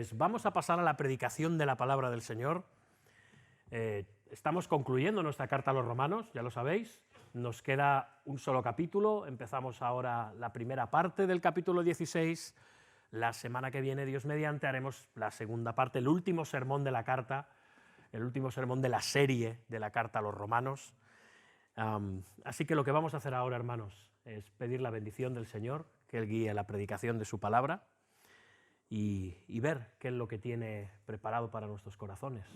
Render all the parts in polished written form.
Pues vamos a pasar a la predicación de la palabra del Señor. Estamos concluyendo nuestra carta a los romanos, ya lo sabéis. Nos queda un solo capítulo, empezamos ahora la primera parte del capítulo 16. La semana que viene, Dios mediante, haremos la segunda parte, el último sermón de la carta, el último sermón de la serie de la carta a los romanos. Así que lo que vamos a hacer ahora, hermanos, es pedir la bendición del Señor, que Él guíe la predicación de su palabra y ver qué es lo que tiene preparado para nuestros corazones.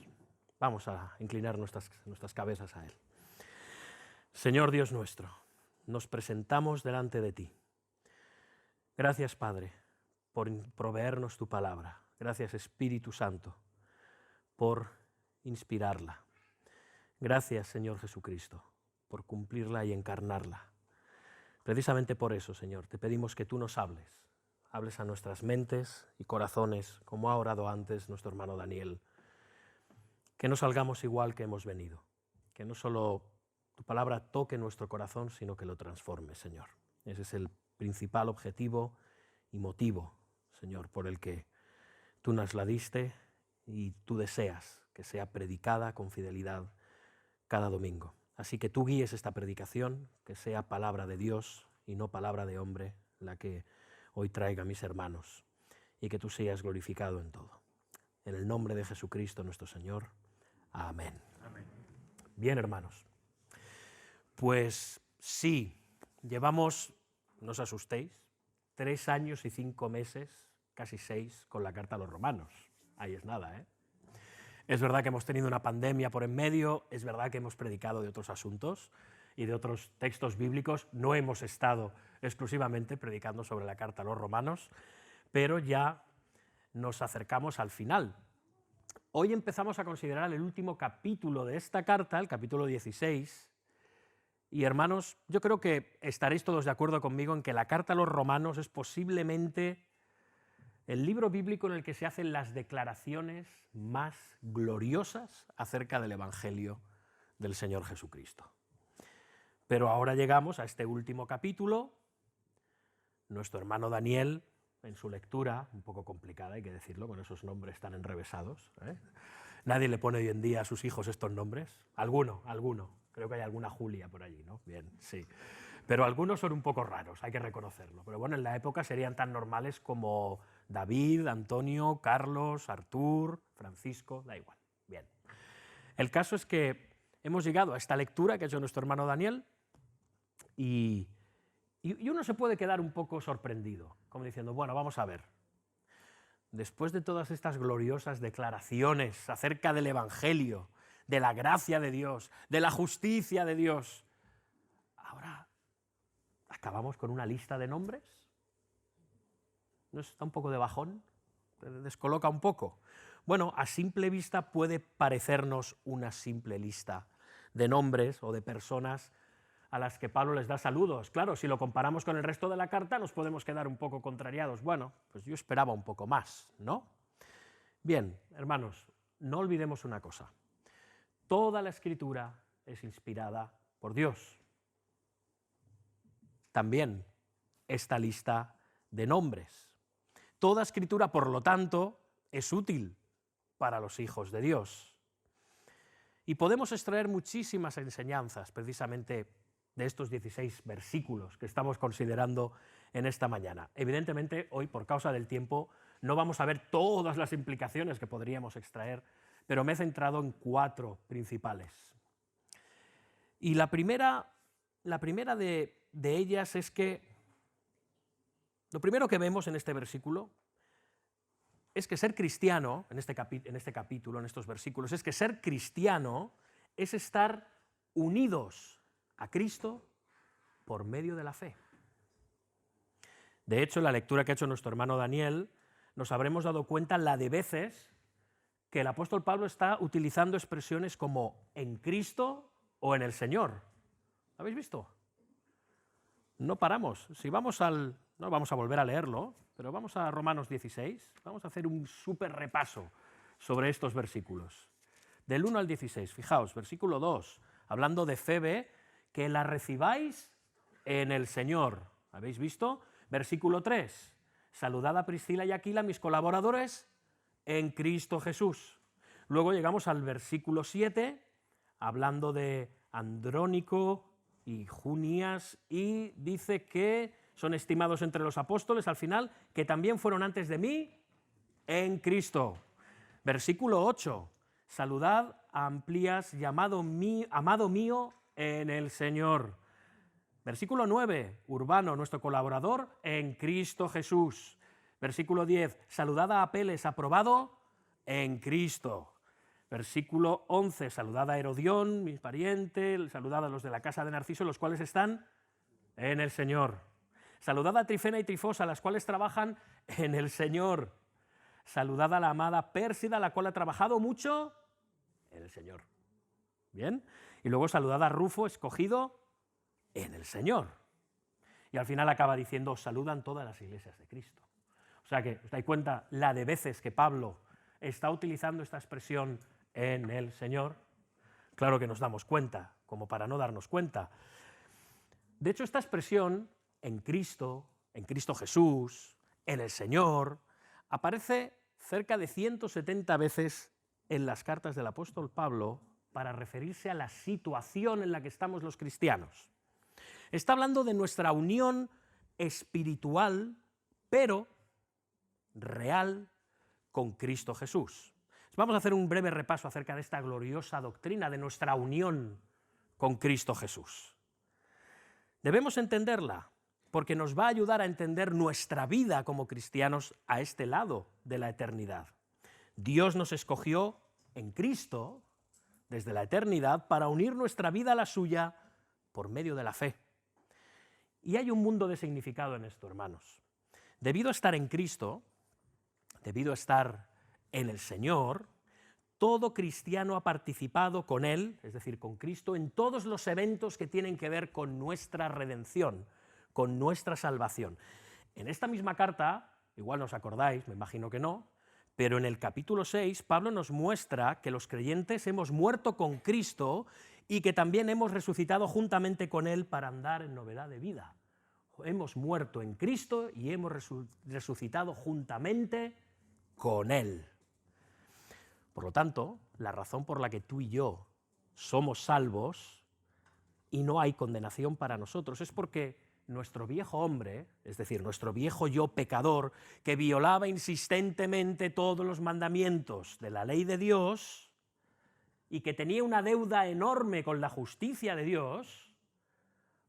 Vamos a inclinar nuestras cabezas a Él. Señor Dios nuestro, nos presentamos delante de ti. Gracias, Padre, por proveernos tu palabra. Gracias, Espíritu Santo, por inspirarla. Gracias, Señor Jesucristo, por cumplirla y encarnarla. Precisamente por eso, Señor, te pedimos que tú nos hables a nuestras mentes y corazones, como ha orado antes nuestro hermano Daniel, que no salgamos igual que hemos venido, que no solo tu palabra toque nuestro corazón, sino que lo transforme, Señor. Ese es el principal objetivo y motivo, Señor, por el que tú nos la diste y tú deseas que sea predicada con fidelidad cada domingo. Así que tú guíes esta predicación, que sea palabra de Dios y no palabra de hombre, la que hoy traiga a mis hermanos, y que tú seas glorificado en todo. En el nombre de Jesucristo nuestro Señor. Amén. Amén. Bien, hermanos. Pues sí, llevamos, no os asustéis, 3 años y 5 meses, casi 6, con la carta a los romanos. Ahí es nada, ¿eh? Es verdad que hemos tenido una pandemia por en medio, es verdad que hemos predicado de otros asuntos y de otros textos bíblicos, no hemos estado exclusivamente predicando sobre la carta a los romanos, pero ya nos acercamos al final. Hoy empezamos a considerar el último capítulo de esta carta, el capítulo 16, y hermanos, yo creo que estaréis todos de acuerdo conmigo en que la carta a los romanos es posiblemente el libro bíblico en el que se hacen las declaraciones más gloriosas acerca del Evangelio del Señor Jesucristo. Pero ahora llegamos a este último capítulo. Nuestro hermano Daniel, en su lectura, un poco complicada, hay que decirlo, con esos nombres tan enrevesados, ¿eh? Nadie le pone hoy en día a sus hijos estos nombres. Alguno. Creo que hay alguna Julia por allí, ¿no? Bien, sí. Pero algunos son un poco raros, hay que reconocerlo. Pero bueno, en la época serían tan normales como David, Antonio, Carlos, Artur, Francisco, da igual. Bien. El caso es que hemos llegado a esta lectura que ha hecho nuestro hermano Daniel y uno se puede quedar un poco sorprendido, como diciendo, bueno, vamos a ver. Después de todas estas gloriosas declaraciones acerca del Evangelio, de la gracia de Dios, de la justicia de Dios, ahora acabamos con una lista de nombres. ¿No está un poco de bajón? ¿Te descoloca un poco? Bueno, a simple vista puede parecernos una simple lista de nombres o de personas a las que Pablo les da saludos. Claro, si lo comparamos con el resto de la carta nos podemos quedar un poco contrariados. Bueno, pues yo esperaba un poco más, ¿no? Bien, hermanos, no olvidemos una cosa. Toda la Escritura es inspirada por Dios. También esta lista de nombres. Toda Escritura, por lo tanto, es útil para los hijos de Dios. Y podemos extraer muchísimas enseñanzas precisamente de estos 16 versículos que estamos considerando en esta mañana. Evidentemente, hoy, por causa del tiempo, no vamos a ver todas las implicaciones que podríamos extraer, pero me he centrado en 4 principales. Y la primera de ellas es que lo primero que vemos en este versículo es que ser cristiano, en este capítulo, en estos versículos, es que ser cristiano es estar unidos a Cristo por medio de la fe. De hecho, en la lectura que ha hecho nuestro hermano Daniel, nos habremos dado cuenta la de veces que el apóstol Pablo está utilizando expresiones como en Cristo o en el Señor. ¿Lo habéis visto? No paramos. Si vamos no vamos a volver a leerlo, pero vamos a Romanos 16, vamos a hacer un súper repaso sobre estos versículos. Del 1 al 16, fijaos, versículo 2, hablando de Febe, que la recibáis en el Señor. ¿Habéis visto? Versículo 3, saludad a Priscila y Aquila, mis colaboradores en Cristo Jesús. Luego llegamos al versículo 7, hablando de Andrónico y Junías, y dice que son estimados entre los apóstoles al final, que también fueron antes de mí en Cristo. Versículo 8, saludad a Amplias, amado mío en el Señor. Versículo 9, Urbano, nuestro colaborador en Cristo Jesús. Versículo 10, saludad a Apeles, aprobado en Cristo. Versículo 11, saludad a Herodión, mi pariente, saludad a los de la casa de Narciso, los cuales están en el Señor. Saludad a Trifena y Trifosa, las cuales trabajan en el Señor. Saludad a la amada Pérsida, la cual ha trabajado mucho en el Señor. Bien. Y luego saludad a Rufo, escogido en el Señor. Y al final acaba diciendo, os saludan todas las iglesias de Cristo. O sea que os dais cuenta la de veces que Pablo está utilizando esta expresión en el Señor. Claro que nos damos cuenta, como para no darnos cuenta. De hecho, esta expresión en Cristo Jesús, en el Señor, aparece cerca de 170 veces en las cartas del apóstol Pablo para referirse a la situación en la que estamos los cristianos. Está hablando de nuestra unión espiritual, pero real, con Cristo Jesús. Vamos a hacer un breve repaso acerca de esta gloriosa doctrina de nuestra unión con Cristo Jesús. Debemos entenderla porque nos va a ayudar a entender nuestra vida como cristianos a este lado de la eternidad. Dios nos escogió en Cristo desde la eternidad para unir nuestra vida a la suya por medio de la fe. Y hay un mundo de significado en esto, hermanos. Debido a estar en Cristo, debido a estar en el Señor, todo cristiano ha participado con Él, es decir, con Cristo, en todos los eventos que tienen que ver con nuestra redención, con nuestra salvación. En esta misma carta, igual no os acordáis, me imagino que no, pero en el capítulo 6, Pablo nos muestra que los creyentes hemos muerto con Cristo y que también hemos resucitado juntamente con Él para andar en novedad de vida. Hemos muerto en Cristo y hemos resucitado juntamente con Él. Por lo tanto, la razón por la que tú y yo somos salvos y no hay condenación para nosotros es porque nuestro viejo hombre, es decir, nuestro viejo yo pecador, que violaba insistentemente todos los mandamientos de la ley de Dios y que tenía una deuda enorme con la justicia de Dios,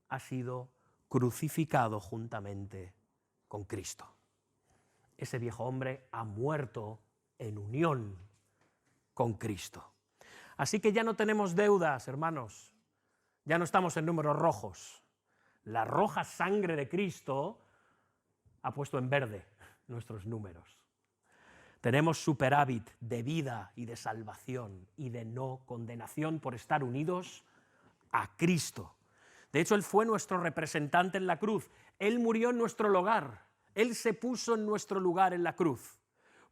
ha sido crucificado juntamente con Cristo. Ese viejo hombre ha muerto en unión con Cristo. Así que ya no tenemos deudas, hermanos, ya no estamos en números rojos. La roja sangre de Cristo ha puesto en verde nuestros números. Tenemos superávit de vida y de salvación y de no condenación por estar unidos a Cristo. De hecho, Él fue nuestro representante en la cruz. Él murió en nuestro lugar. Él se puso en nuestro lugar en la cruz.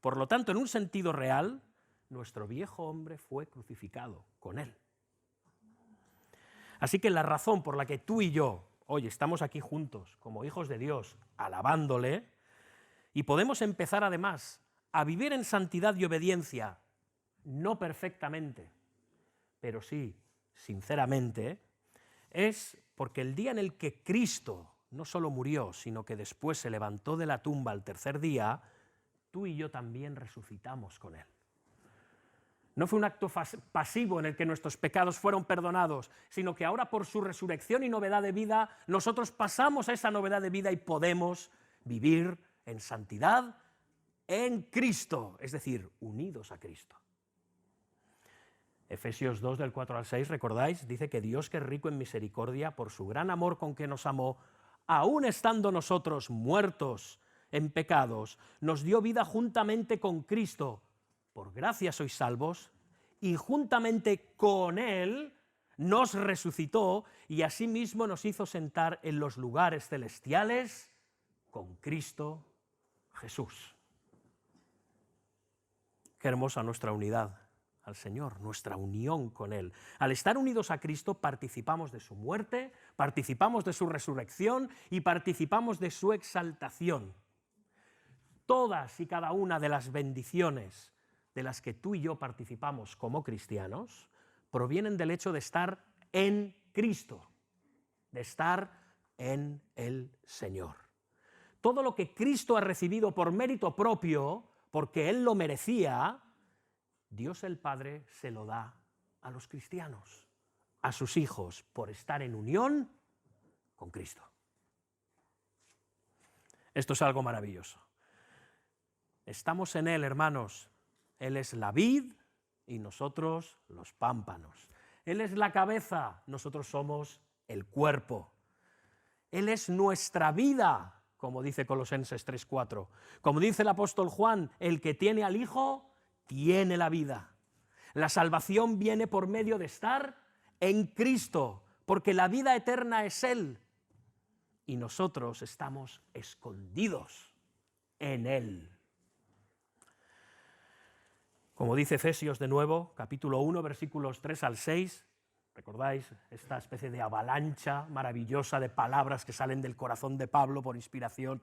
Por lo tanto, en un sentido real, nuestro viejo hombre fue crucificado con Él. Así que la razón por la que tú y yo hoy estamos aquí juntos como hijos de Dios, alabándole, y podemos empezar además a vivir en santidad y obediencia, no perfectamente, pero sí sinceramente, es porque el día en el que Cristo no solo murió, sino que después se levantó de la tumba al tercer día, tú y yo también resucitamos con Él. No fue un acto pasivo en el que nuestros pecados fueron perdonados, sino que ahora por su resurrección y novedad de vida, nosotros pasamos a esa novedad de vida y podemos vivir en santidad en Cristo, es decir, unidos a Cristo. Efesios 2, del 4 al 6, ¿recordáis? Dice que Dios, que es rico en misericordia, por su gran amor con que nos amó, aun estando nosotros muertos en pecados, nos dio vida juntamente con Cristo. Por gracia sois salvos, y juntamente con Él nos resucitó y asimismo nos hizo sentar en los lugares celestiales con Cristo Jesús. Qué hermosa nuestra unidad al Señor, nuestra unión con Él. Al estar unidos a Cristo participamos de su muerte, participamos de su resurrección y participamos de su exaltación. Todas y cada una de las bendiciones de las que tú y yo participamos como cristianos provienen del hecho de estar en Cristo, de estar en el Señor. Todo lo que Cristo ha recibido por mérito propio, porque Él lo merecía, Dios el Padre se lo da a los cristianos, a sus hijos, por estar en unión con Cristo. Esto es algo maravilloso. Estamos en Él, hermanos. Él es la vid y nosotros los pámpanos. Él es la cabeza, nosotros somos el cuerpo. Él es nuestra vida, como dice Colosenses 3:4. Como dice el apóstol Juan, el que tiene al Hijo tiene la vida. La salvación viene por medio de estar en Cristo, porque la vida eterna es Él. Y nosotros estamos escondidos en Él. Como dice Efesios de nuevo, capítulo 1, versículos 3 al 6, ¿recordáis esta especie de avalancha maravillosa de palabras que salen del corazón de Pablo por inspiración?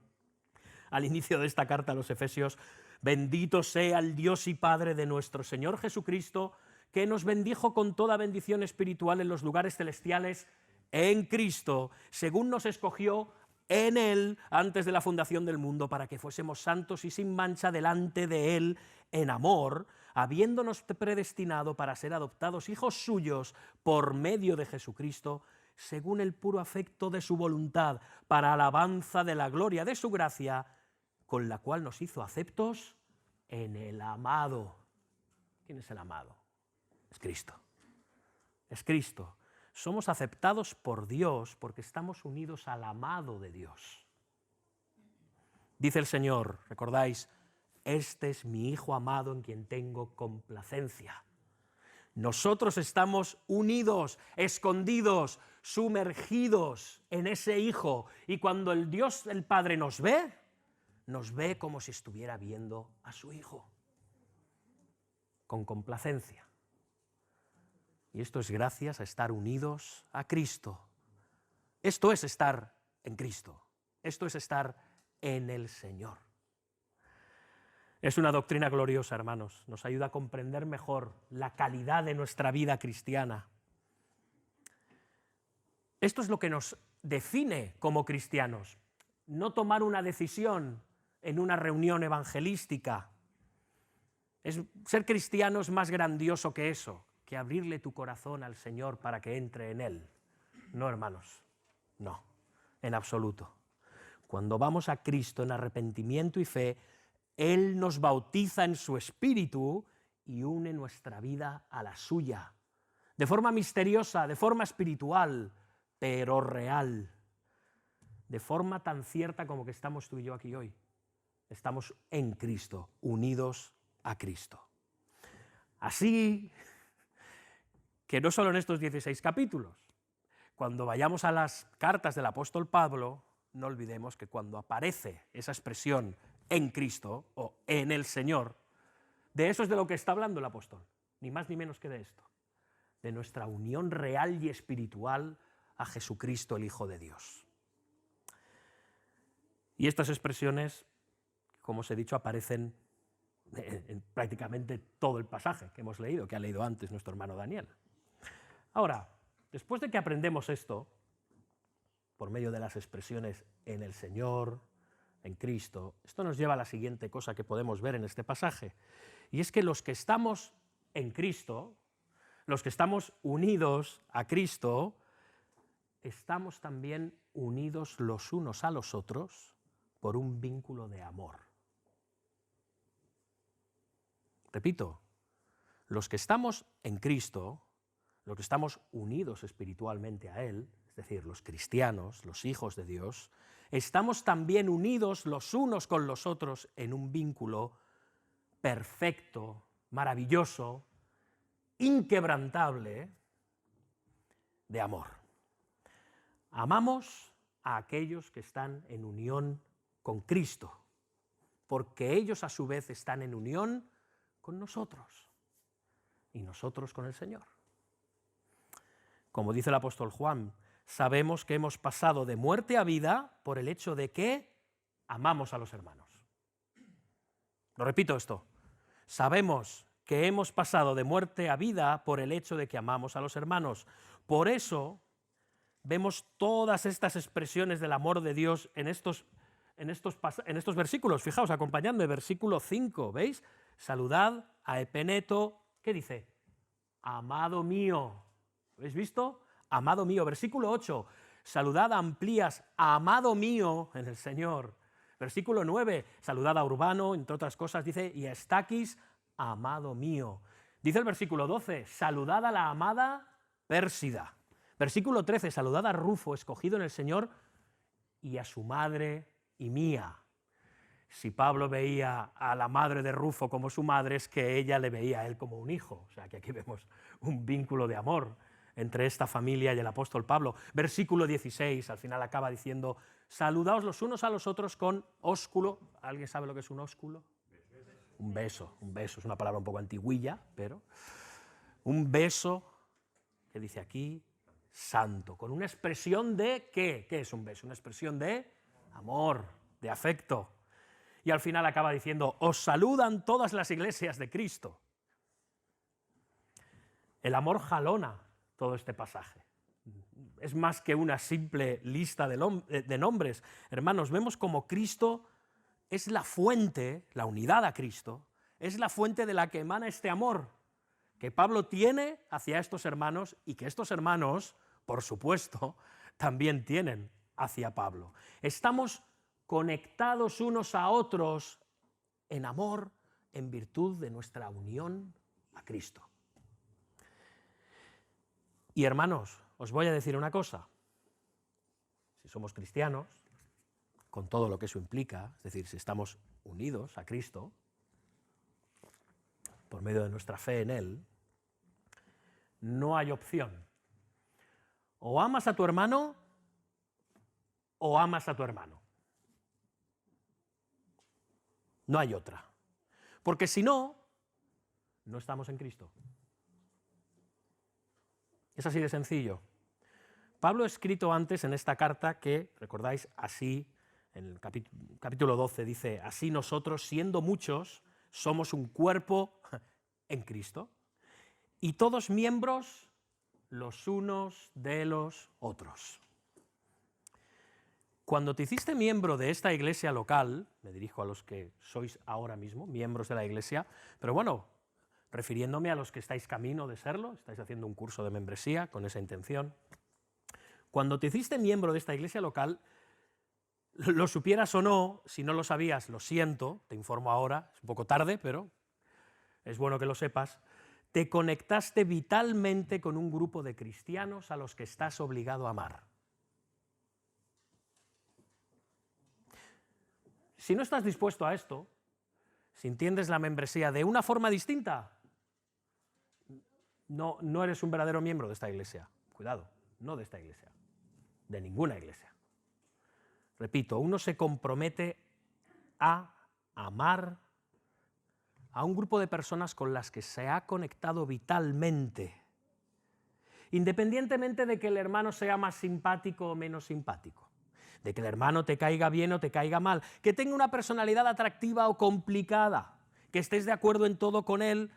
Al inicio de esta carta a los Efesios, bendito sea el Dios y Padre de nuestro Señor Jesucristo, que nos bendijo con toda bendición espiritual en los lugares celestiales en Cristo, según nos escogió en Él antes de la fundación del mundo, para que fuésemos santos y sin mancha delante de Él en amor, habiéndonos predestinado para ser adoptados hijos suyos por medio de Jesucristo, según el puro afecto de su voluntad, para alabanza de la gloria de su gracia, con la cual nos hizo aceptos en el amado. ¿Quién es el amado? Es Cristo. Es Cristo. Somos aceptados por Dios porque estamos unidos al amado de Dios. Dice el Señor, ¿recordáis? Este es mi Hijo amado en quien tengo complacencia. Nosotros estamos unidos, escondidos, sumergidos en ese Hijo. Y cuando el Dios, el Padre, nos ve como si estuviera viendo a su Hijo. Con complacencia. Y esto es gracias a estar unidos a Cristo. Esto es estar en Cristo. Esto es estar en el Señor. Es una doctrina gloriosa, hermanos. Nos ayuda a comprender mejor la calidad de nuestra vida cristiana. Esto es lo que nos define como cristianos. No tomar una decisión en una reunión evangelística. Ser cristiano es más grandioso que eso, que abrirle tu corazón al Señor para que entre en Él. No, hermanos, no, en absoluto. Cuando vamos a Cristo en arrepentimiento y fe, Él nos bautiza en su Espíritu y une nuestra vida a la suya, de forma misteriosa, de forma espiritual, pero real, de forma tan cierta como que estamos tú y yo aquí hoy. Estamos en Cristo, unidos a Cristo. Así que no solo en estos 16 capítulos, cuando vayamos a las cartas del apóstol Pablo, no olvidemos que cuando aparece esa expresión en Cristo o en el Señor, de eso es de lo que está hablando el apóstol, ni más ni menos que de esto, de nuestra unión real y espiritual a Jesucristo, el Hijo de Dios. Y estas expresiones, como os he dicho, aparecen en prácticamente todo el pasaje que hemos leído, que ha leído antes nuestro hermano Daniel. Ahora, después de que aprendemos esto, por medio de las expresiones en el Señor, en Cristo, esto nos lleva a la siguiente cosa que podemos ver en este pasaje, y es que los que estamos en Cristo, los que estamos unidos a Cristo, estamos también unidos los unos a los otros por un vínculo de amor. Repito, los que estamos en Cristo, los que estamos unidos espiritualmente a Él, es decir, los cristianos, los hijos de Dios, estamos también unidos los unos con los otros en un vínculo perfecto, maravilloso, inquebrantable de amor. Amamos a aquellos que están en unión con Cristo, porque ellos a su vez están en unión con nosotros y nosotros con el Señor. Como dice el apóstol Juan, sabemos que hemos pasado de muerte a vida por el hecho de que amamos a los hermanos. Lo repito esto. Sabemos que hemos pasado de muerte a vida por el hecho de que amamos a los hermanos. Por eso vemos todas estas expresiones del amor de Dios en estos versículos. Fijaos, acompañadme, versículo 5, ¿veis? Saludad a Epeneto, ¿qué dice? Amado mío. ¿Habéis visto? Amado mío. Versículo 8, saludad a Amplías, amado mío en el Señor. Versículo 9, saludad a Urbano, entre otras cosas, dice, y a Estaquis, amado mío. Dice el versículo 12, saludad a la amada Pérsida. Versículo 13, saludad a Rufo, escogido en el Señor, y a su madre y mía. Si Pablo veía a la madre de Rufo como su madre, es que ella le veía a él como un hijo. O sea, que aquí vemos un vínculo de amor entre esta familia y el apóstol Pablo. Versículo 16, al final acaba diciendo, saludaos los unos a los otros con ósculo. ¿Alguien sabe lo que es un ósculo? Un beso, es una palabra un poco antiguilla, pero un beso, que dice aquí, santo, con una expresión de ¿qué? ¿Qué es un beso? Una expresión de amor, de afecto. Y al final acaba diciendo, os saludan todas las iglesias de Cristo. El amor jalona todo este pasaje. Es más que una simple lista de nombres. Hermanos, vemos como Cristo es la fuente, la unidad a Cristo, es la fuente de la que emana este amor que Pablo tiene hacia estos hermanos y que estos hermanos, por supuesto, también tienen hacia Pablo. Estamos conectados unos a otros en amor, en virtud de nuestra unión a Cristo. Y hermanos, os voy a decir una cosa. Si somos cristianos, con todo lo que eso implica, es decir, si estamos unidos a Cristo, por medio de nuestra fe en Él, no hay opción. O amas a tu hermano o amas a tu hermano. No hay otra. Porque si no, no estamos en Cristo. Es así de sencillo. Pablo ha escrito antes en esta carta que, recordáis, así, en el capítulo 12 dice, así nosotros, siendo muchos, somos un cuerpo en Cristo y todos miembros los unos de los otros. Cuando te hiciste miembro de esta iglesia local, me dirijo a los que sois ahora mismo miembros de la iglesia, pero bueno, refiriéndome a los que estáis camino de serlo, estáis haciendo un curso de membresía con esa intención. Cuando te hiciste miembro de esta iglesia local, lo supieras o no, si no lo sabías, lo siento, te informo ahora, es un poco tarde, pero es bueno que lo sepas, te conectaste vitalmente con un grupo de cristianos a los que estás obligado a amar. Si no estás dispuesto a esto, si entiendes la membresía de una forma distinta, no eres un verdadero miembro de esta iglesia. Cuidado, no de esta iglesia, de ninguna iglesia. Repito, uno se compromete a amar a un grupo de personas con las que se ha conectado vitalmente, independientemente de que el hermano sea más simpático o menos simpático, de que el hermano te caiga bien o te caiga mal, que tenga una personalidad atractiva o complicada, que estés de acuerdo en todo con él,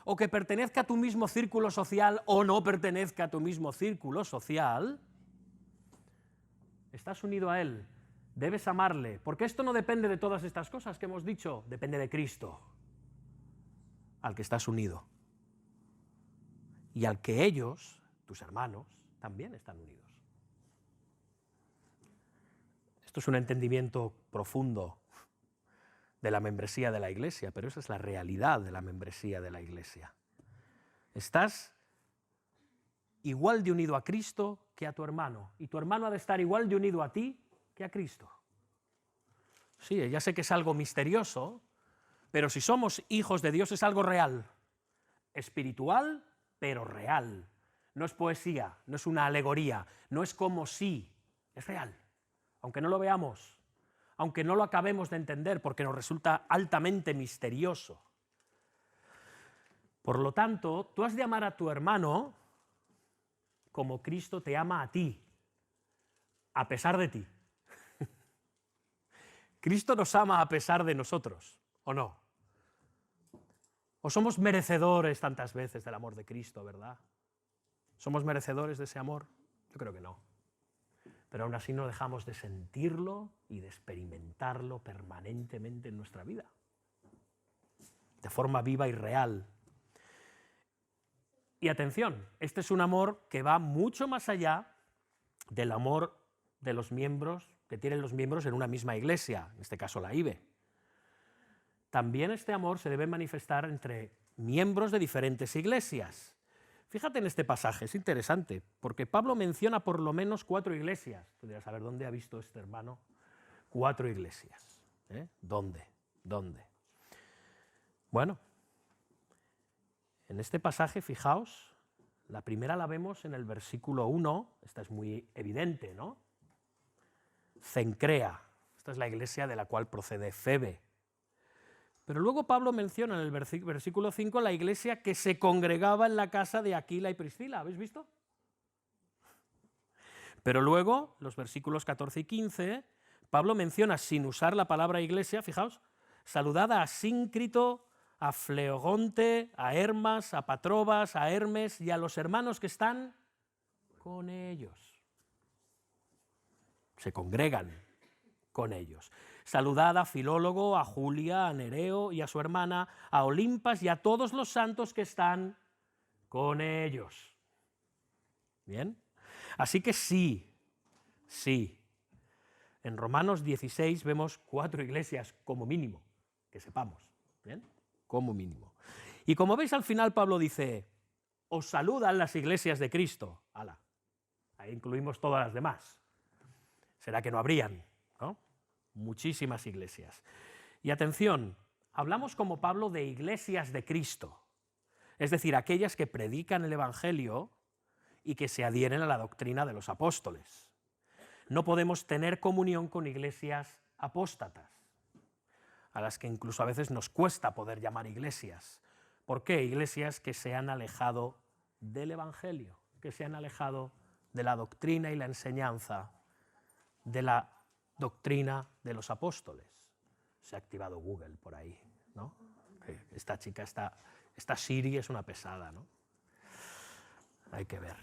o que pertenezca a tu mismo círculo social o no pertenezca a tu mismo círculo social, estás unido a él, debes amarle, porque esto no depende de todas estas cosas que hemos dicho, depende de Cristo, al que estás unido, y al que ellos, tus hermanos, también están unidos. Esto es un entendimiento profundo de la membresía de la Iglesia, pero esa es la realidad de la membresía de la Iglesia. Estás igual de unido a Cristo que a tu hermano, y tu hermano ha de estar igual de unido a ti que a Cristo. Sí, ya sé que es algo misterioso, pero si somos hijos de Dios es algo real, espiritual, pero real. No es poesía, no es una alegoría, no es como si, es real. Aunque no lo veamos, aunque no lo acabemos de entender, porque nos resulta altamente misterioso. Por lo tanto, tú has de amar a tu hermano como Cristo te ama a ti, a pesar de ti. Cristo nos ama a pesar de nosotros, ¿o no? ¿O somos merecedores tantas veces del amor de Cristo, verdad? ¿Somos merecedores de ese amor? Yo creo que no. Pero aún así no dejamos de sentirlo y de experimentarlo permanentemente en nuestra vida, de forma viva y real. Y atención, este es un amor que va mucho más allá del amor de los miembros que tienen los miembros en una misma iglesia, en este caso la IBE. También este amor se debe manifestar entre miembros de diferentes iglesias. Fíjate en este pasaje, es interesante, porque Pablo menciona por lo menos 4 iglesias. Tú dirás, a ver, ¿dónde ha visto este hermano 4 iglesias? ¿Dónde? Bueno, en este pasaje, fijaos, la primera la vemos en el versículo 1, esta es muy evidente, ¿no? Cencrea, esta es la iglesia de la cual procede Febe. Pero luego Pablo menciona en el versículo 5 la iglesia que se congregaba en la casa de Aquila y Priscila, ¿habéis visto? Pero luego, los versículos 14 y 15, Pablo menciona, sin usar la palabra iglesia, fijaos, saludad a Asíncrito, a Fleogonte, a Hermas, a Patrobas, a Hermes y a los hermanos que están con ellos. Se congregan con ellos. Saludad a Filólogo, a Julia, a Nereo y a su hermana, a Olimpas y a todos los santos que están con ellos. ¿Bien? Así que sí. En Romanos 16 vemos 4 iglesias como mínimo, que sepamos. ¿Bien? Como mínimo. Y como veis al final Pablo dice, os saludan las iglesias de Cristo. ¡Hala! Ahí incluimos todas las demás. ¿Será que no habrían? ¿No? Muchísimas iglesias. Y atención, hablamos como Pablo de iglesias de Cristo, es decir, aquellas que predican el Evangelio y que se adhieren a la doctrina de los apóstoles. No podemos tener comunión con iglesias apóstatas, a las que incluso a veces nos cuesta poder llamar iglesias. ¿Por qué? Iglesias que se han alejado del Evangelio, que se han alejado de la doctrina y la enseñanza de la doctrina de los apóstoles. Se ha activado Google por ahí, ¿no? Esta chica, esta Siri es una pesada, ¿no? Hay que ver.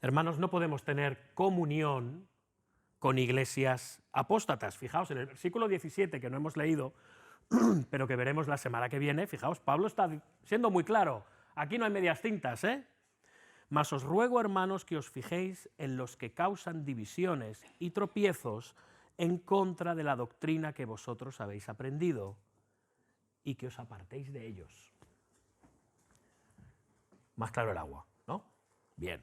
Hermanos, no podemos tener comunión con iglesias apóstatas. Fijaos, en el versículo 17, que no hemos leído, pero que veremos la semana que viene, fijaos, Pablo está siendo muy claro. Aquí no hay medias tintas, ¿eh? Mas os ruego, hermanos, que os fijéis en los que causan divisiones y tropiezos en contra de la doctrina que vosotros habéis aprendido y que os apartéis de ellos. Más claro el agua, ¿no? Bien.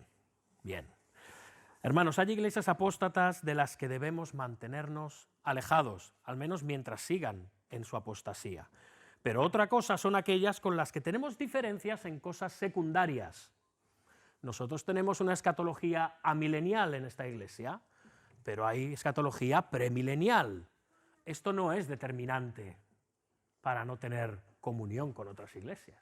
Hermanos, hay iglesias apóstatas de las que debemos mantenernos alejados, al menos mientras sigan en su apostasía. Pero otra cosa son aquellas con las que tenemos diferencias en cosas secundarias. Nosotros tenemos una escatología amilenial en esta iglesia, pero hay escatología premilenial. Esto no es determinante para no tener comunión con otras iglesias.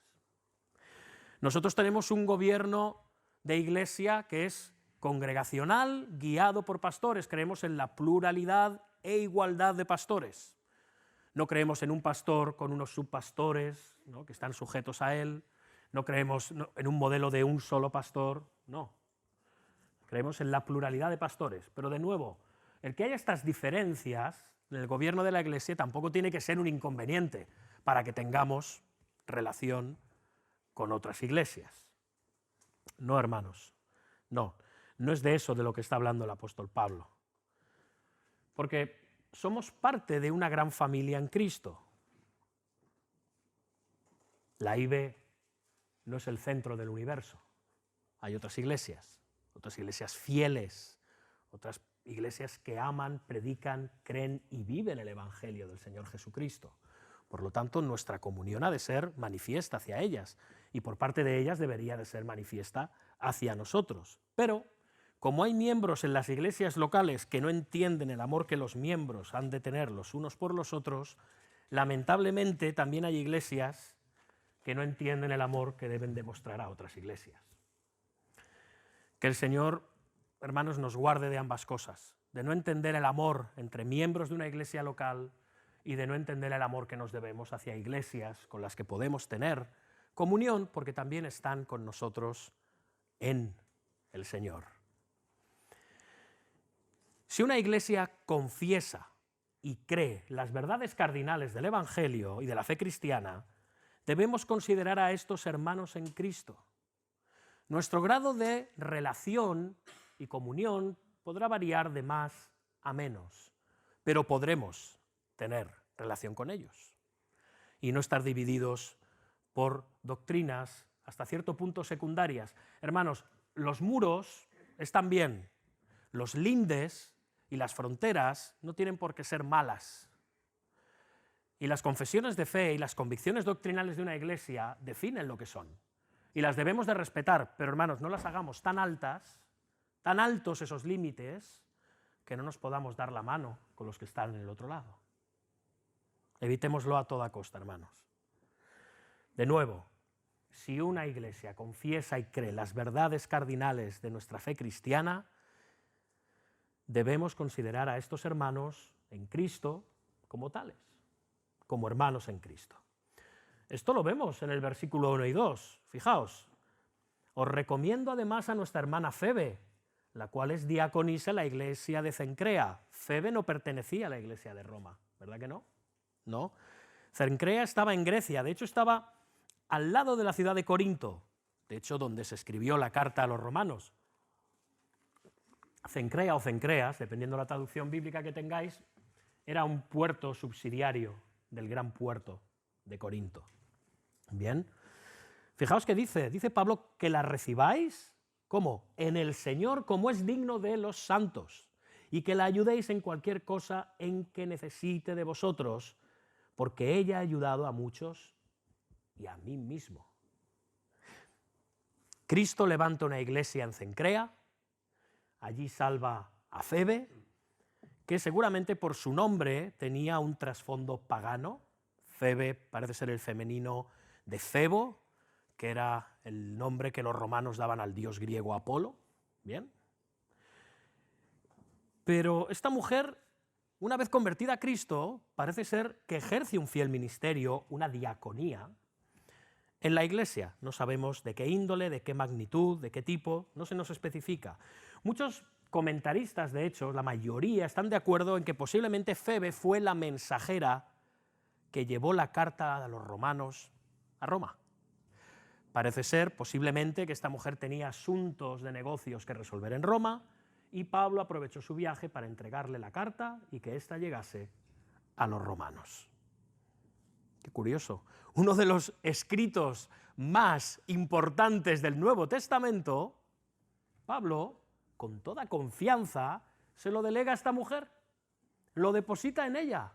Nosotros tenemos un gobierno de iglesia que es congregacional, guiado por pastores. Creemos en la pluralidad e igualdad de pastores. No creemos en un pastor con unos subpastores, ¿no?, que están sujetos a él. No creemos en un modelo de un solo pastor, no. Creemos en la pluralidad de pastores. Pero de nuevo, el que haya estas diferencias en el gobierno de la iglesia tampoco tiene que ser un inconveniente para que tengamos relación con otras iglesias. No, hermanos, no es de eso de lo que está hablando el apóstol Pablo. Porque somos parte de una gran familia en Cristo. La IBE no es el centro del universo. Hay otras iglesias fieles, otras iglesias que aman, predican, creen y viven el Evangelio del Señor Jesucristo. Por lo tanto, nuestra comunión ha de ser manifiesta hacia ellas y por parte de ellas debería de ser manifiesta hacia nosotros. Pero, como hay miembros en las iglesias locales que no entienden el amor que los miembros han de tener los unos por los otros, lamentablemente también hay iglesias que no entienden el amor que deben demostrar a otras iglesias. Que el Señor, hermanos, nos guarde de ambas cosas, de no entender el amor entre miembros de una iglesia local y de no entender el amor que nos debemos hacia iglesias con las que podemos tener comunión, porque también están con nosotros en el Señor. Si una iglesia confiesa y cree las verdades cardinales del Evangelio y de la fe cristiana, debemos considerar a estos hermanos en Cristo. Nuestro grado de relación y comunión podrá variar de más a menos, pero podremos tener relación con ellos y no estar divididos por doctrinas hasta cierto punto secundarias. Hermanos, los muros están bien, los lindes y las fronteras no tienen por qué ser malas. Y las confesiones de fe y las convicciones doctrinales de una iglesia definen lo que son. Y las debemos de respetar, pero hermanos, no las hagamos tan altas, tan altos esos límites, que no nos podamos dar la mano con los que están en el otro lado. Evitémoslo a toda costa, hermanos. De nuevo, si una iglesia confiesa y cree las verdades cardinales de nuestra fe cristiana, debemos considerar a estos hermanos en Cristo como tales, como hermanos en Cristo. Esto lo vemos en el versículo 1 y 2. Fijaos, os recomiendo además a nuestra hermana Febe, la cual es diaconisa en la iglesia de Cencrea. Febe no pertenecía a la iglesia de Roma, ¿verdad que no? No. Cencrea estaba en Grecia, de hecho estaba al lado de la ciudad de Corinto, de hecho donde se escribió la carta a los romanos. Cencrea o Cencreas, dependiendo de la traducción bíblica que tengáis, era un puerto subsidiario del gran puerto de Corinto. Bien, fijaos que dice Pablo que la recibáis, ¿cómo? En el Señor, como es digno de los santos, y que la ayudéis en cualquier cosa en que necesite de vosotros, porque ella ha ayudado a muchos y a mí mismo. Cristo levanta una iglesia en Cencrea, allí salva a Febe, que seguramente por su nombre tenía un trasfondo pagano. Febe parece ser el femenino de Febo, que era el nombre que los romanos daban al dios griego Apolo. Bien. Pero esta mujer, una vez convertida a Cristo, parece ser que ejerce un fiel ministerio, una diaconía, en la iglesia. No sabemos de qué índole, de qué magnitud, de qué tipo, no se nos especifica. Muchos comentaristas, de hecho, la mayoría, están de acuerdo en que posiblemente Febe fue la mensajera que llevó la carta a los romanos a Roma. Parece ser, posiblemente, que esta mujer tenía asuntos de negocios que resolver en Roma y Pablo aprovechó su viaje para entregarle la carta y que ésta llegase a los romanos. Qué curioso. Uno de los escritos más importantes del Nuevo Testamento, Pablo, con toda confianza, se lo delega a esta mujer, lo deposita en ella.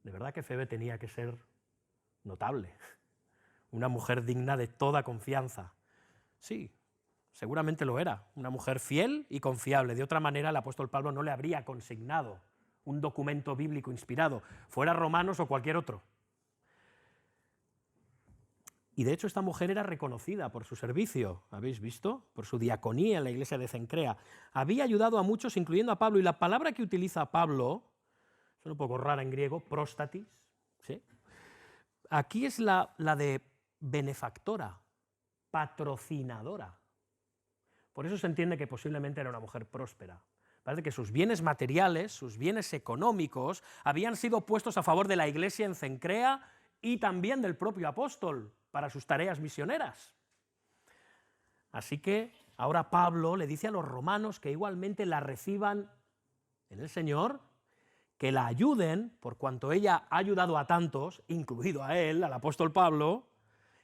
De verdad que Febe tenía que ser notable, una mujer digna de toda confianza. Sí, seguramente lo era, una mujer fiel y confiable. De otra manera, el apóstol Pablo no le habría consignado un documento bíblico inspirado, fuera Romanos o cualquier otro. Y de hecho esta mujer era reconocida por su servicio, ¿habéis visto? Por su diaconía en la iglesia de Cencrea. Había ayudado a muchos, incluyendo a Pablo, y la palabra que utiliza Pablo, es un poco rara en griego, próstatis, ¿sí? Aquí es la de benefactora, patrocinadora. Por eso se entiende que posiblemente era una mujer próspera. Parece que sus bienes materiales, sus bienes económicos, habían sido puestos a favor de la iglesia en Cencrea y también del propio apóstol para sus tareas misioneras. Así que ahora Pablo le dice a los romanos que igualmente la reciban en el Señor, que la ayuden, por cuanto ella ha ayudado a tantos, incluido a él, al apóstol Pablo,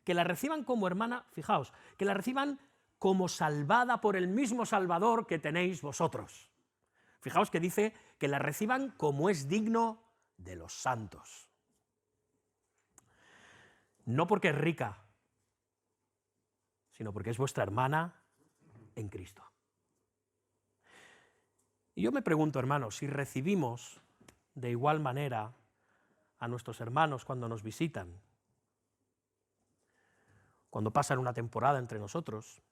que la reciban como hermana, fijaos, que la reciban como salvada por el mismo Salvador que tenéis vosotros. Fijaos que dice que la reciban como es digno de los santos. No porque es rica, sino porque es vuestra hermana en Cristo. Y yo me pregunto, hermanos, si recibimos de igual manera a nuestros hermanos cuando nos visitan, cuando pasan una temporada entre nosotros,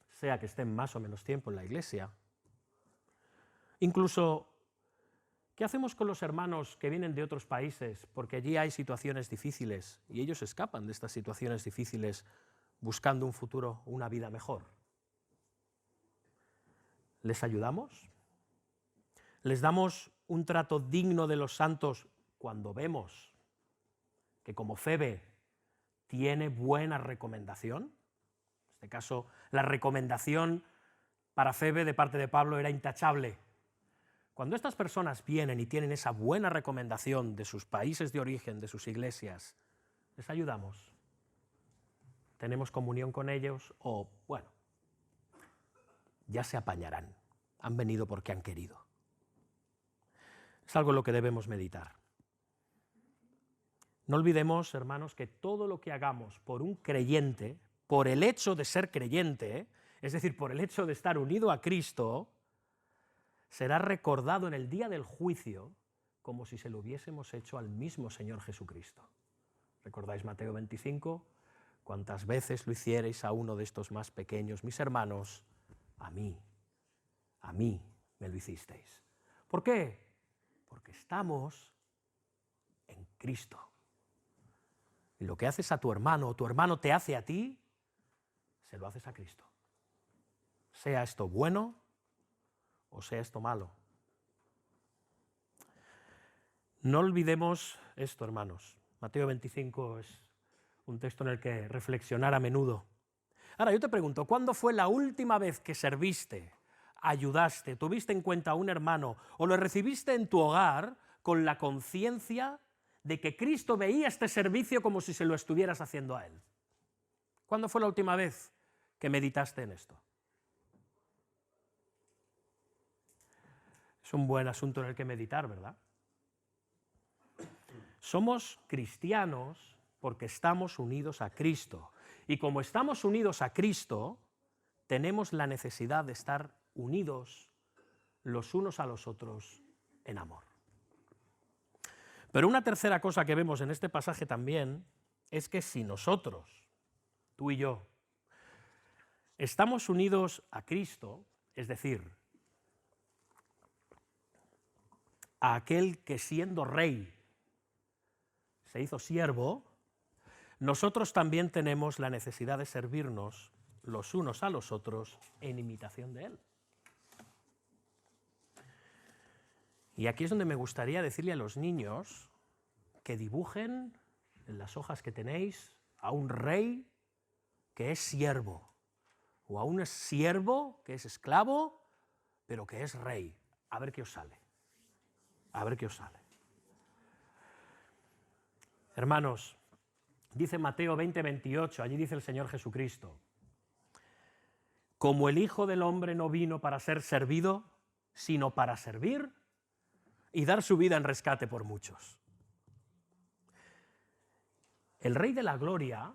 sea que estén más o menos tiempo en la iglesia, incluso ¿Qué hacemos con los hermanos que vienen de otros países? Porque allí hay situaciones difíciles y ellos escapan de estas situaciones difíciles buscando un futuro, una vida mejor. ¿Les ayudamos? ¿Les damos un trato digno de los santos cuando vemos que como Febe tiene buena recomendación? En este caso, la recomendación para Febe de parte de Pablo era intachable. Cuando estas personas vienen y tienen esa buena recomendación de sus países de origen, de sus iglesias, ¿les ayudamos? ¿Tenemos comunión con ellos? O, bueno, ya se apañarán. Han venido porque han querido. Es algo en lo que debemos meditar. No olvidemos, hermanos, que todo lo que hagamos por un creyente, por el hecho de ser creyente, es decir, por el hecho de estar unido a Cristo, será recordado en el día del juicio como si se lo hubiésemos hecho al mismo Señor Jesucristo. ¿Recordáis Mateo 25? Cuantas veces lo hiciereis a uno de estos más pequeños, mis hermanos, a mí me lo hicisteis. ¿Por qué? Porque estamos en Cristo. Y lo que haces a tu hermano o tu hermano te hace a ti, se lo haces a Cristo. Sea esto bueno o sea esto malo. No olvidemos esto, hermanos. Mateo 25 es un texto en el que reflexionar a menudo. Ahora, yo te pregunto, ¿cuándo fue la última vez que serviste, ayudaste, tuviste en cuenta a un hermano o lo recibiste en tu hogar con la conciencia de que Cristo veía este servicio como si se lo estuvieras haciendo a Él? ¿Cuándo fue la última vez que meditaste en esto? Es un buen asunto en el que meditar, ¿verdad? Somos cristianos porque estamos unidos a Cristo. Y como estamos unidos a Cristo, tenemos la necesidad de estar unidos los unos a los otros en amor. Pero una tercera cosa que vemos en este pasaje también es que si nosotros, tú y yo, estamos unidos a Cristo, es decir, a aquel que siendo rey se hizo siervo, nosotros también tenemos la necesidad de servirnos los unos a los otros en imitación de Él. Y aquí es donde me gustaría decirle a los niños que dibujen en las hojas que tenéis a un rey que es siervo, o a un siervo que es esclavo, pero que es rey. A ver qué os sale. A ver qué os sale. Hermanos, dice Mateo 20:28, allí dice el Señor Jesucristo: como el Hijo del Hombre no vino para ser servido, sino para servir y dar su vida en rescate por muchos. El Rey de la Gloria,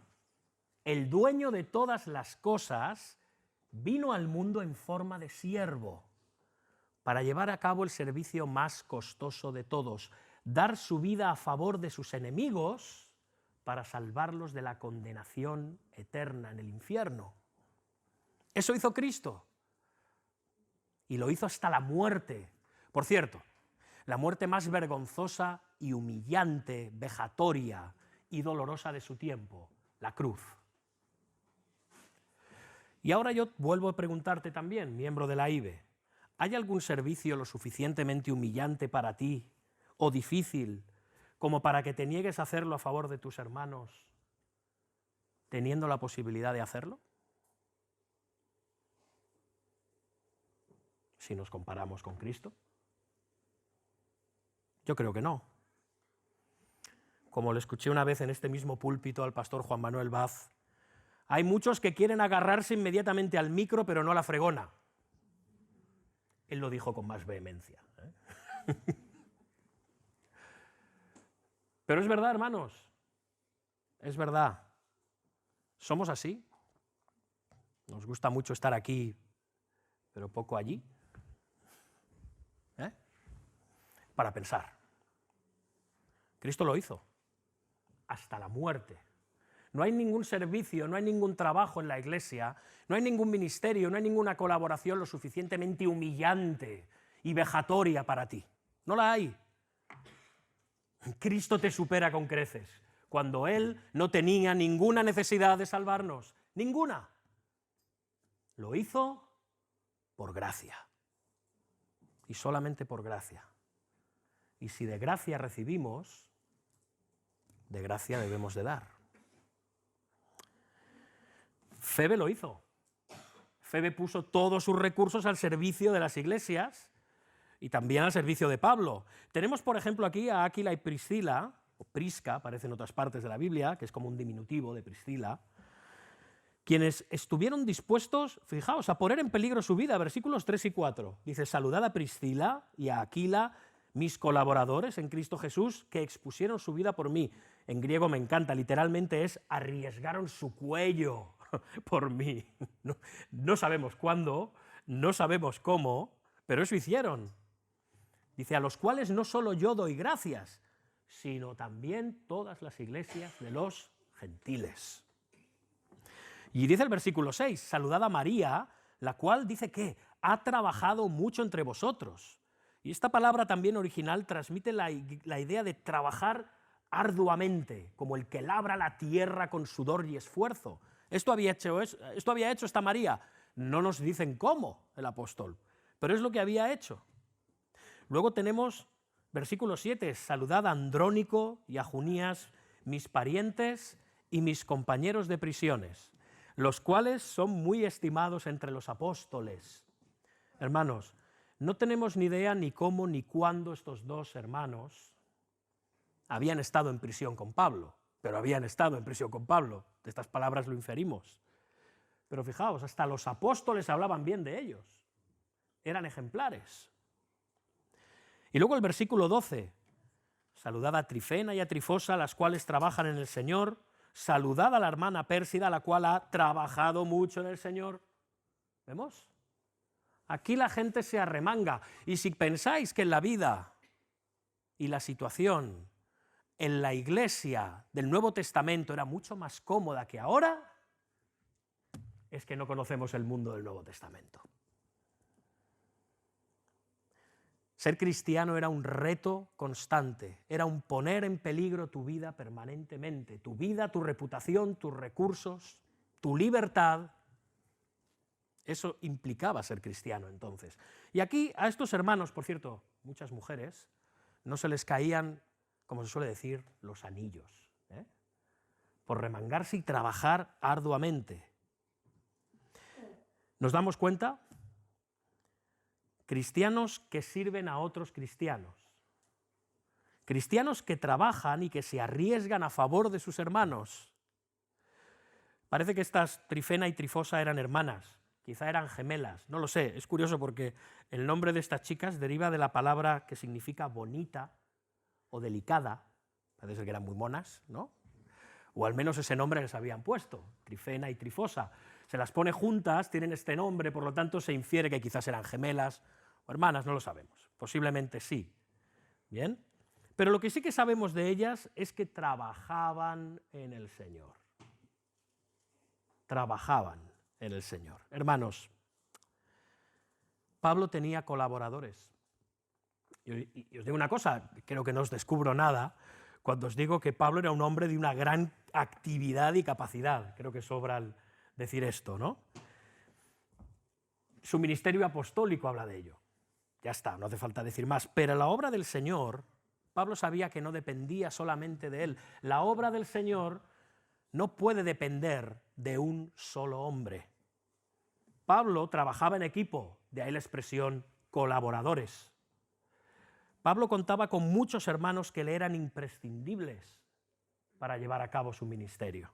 el dueño de todas las cosas, vino al mundo en forma de siervo para llevar a cabo el servicio más costoso de todos, dar su vida a favor de sus enemigos para salvarlos de la condenación eterna en el infierno. Eso hizo Cristo. Y lo hizo hasta la muerte. Por cierto, la muerte más vergonzosa y humillante, vejatoria y dolorosa de su tiempo, la cruz. Y ahora yo vuelvo a preguntarte también, miembro de la IBE, ¿hay algún servicio lo suficientemente humillante para ti o difícil como para que te niegues a hacerlo a favor de tus hermanos, teniendo la posibilidad de hacerlo? Si nos comparamos con Cristo. Yo creo que no. Como le escuché una vez en este mismo púlpito al pastor Juan Manuel Vaz, hay muchos que quieren agarrarse inmediatamente al micro, pero no a la fregona. Él lo dijo con más vehemencia. Pero es verdad, hermanos, es verdad. Somos así. Nos gusta mucho estar aquí, pero poco allí. Para pensar. Cristo lo hizo, hasta la muerte. No hay ningún servicio, no hay ningún trabajo en la iglesia, no hay ningún ministerio, no hay ninguna colaboración lo suficientemente humillante y vejatoria para ti. No la hay. Cristo te supera con creces, cuando Él no tenía ninguna necesidad de salvarnos, ninguna. Lo hizo por gracia, y solamente por gracia. Y si de gracia recibimos, de gracia debemos de dar. Febe lo hizo. Febe puso todos sus recursos al servicio de las iglesias y también al servicio de Pablo. Tenemos, por ejemplo, aquí a Áquila y Priscila, o Prisca, aparece en otras partes de la Biblia, que es como un diminutivo de Priscila, quienes estuvieron dispuestos, fijaos, a poner en peligro su vida, versículos 3 y 4. Dice, saludad a Priscila y a Aquila, mis colaboradores en Cristo Jesús, que expusieron su vida por mí. En griego me encanta, literalmente es arriesgaron su cuello por mí. No sabemos cuándo, no sabemos cómo, pero eso hicieron. Dice, a los cuales no solo yo doy gracias, sino también todas las iglesias de los gentiles. Y dice el versículo 6, saludad a María, la cual dice que ha trabajado mucho entre vosotros. Y esta palabra también original transmite la idea de trabajar arduamente, como el que labra la tierra con sudor y esfuerzo. Esto había hecho esta María. No nos dicen cómo el apóstol, pero es lo que había hecho. Luego tenemos versículo 7, saludad a Andrónico y a Junías, mis parientes y mis compañeros de prisiones, los cuales son muy estimados entre los apóstoles. Hermanos, no tenemos ni idea ni cómo ni cuándo estos dos hermanos habían estado en prisión con Pablo, pero habían estado en prisión con Pablo. De estas palabras lo inferimos. Pero fijaos, hasta los apóstoles hablaban bien de ellos. Eran ejemplares. Y luego el versículo 12. Saludad a Trifena y a Trifosa, las cuales trabajan en el Señor. Saludad a la hermana Pérsida, la cual ha trabajado mucho en el Señor. ¿Vemos? Aquí la gente se arremanga. Y si pensáis que en la vida y la situación en la iglesia del Nuevo Testamento era mucho más cómoda que ahora, es que no conocemos el mundo del Nuevo Testamento. Ser cristiano era un reto constante, era un poner en peligro tu vida permanentemente, tu vida, tu reputación, tus recursos, tu libertad. Eso implicaba ser cristiano entonces. Y aquí a estos hermanos, por cierto, muchas mujeres, no se les caían, como se suele decir, los anillos, por remangarse y trabajar arduamente. ¿Nos damos cuenta? Cristianos que sirven a otros cristianos. Cristianos que trabajan y que se arriesgan a favor de sus hermanos. Parece que estas Trifena y Trifosa eran hermanas, quizá eran gemelas, no lo sé, es curioso porque el nombre de estas chicas deriva de la palabra que significa bonita o delicada, parece ser que eran muy monas, ¿no? O al menos ese nombre les habían puesto, Trifena y Trifosa. Se las pone juntas, tienen este nombre, por lo tanto se infiere que quizás eran gemelas o hermanas, no lo sabemos, posiblemente sí. ¿Bien? Pero lo que sí que sabemos de ellas es que trabajaban en el Señor. Trabajaban en el Señor. Hermanos, Pablo tenía colaboradores. Y os digo una cosa, creo que no os descubro nada cuando os digo que Pablo era un hombre de una gran actividad y capacidad. Creo que sobra decir esto, ¿no? Su ministerio apostólico habla de ello. Ya está, no hace falta decir más. Pero la obra del Señor, Pablo sabía que no dependía solamente de él. La obra del Señor no puede depender de un solo hombre. Pablo trabajaba en equipo, de ahí la expresión colaboradores. Pablo contaba con muchos hermanos que le eran imprescindibles para llevar a cabo su ministerio.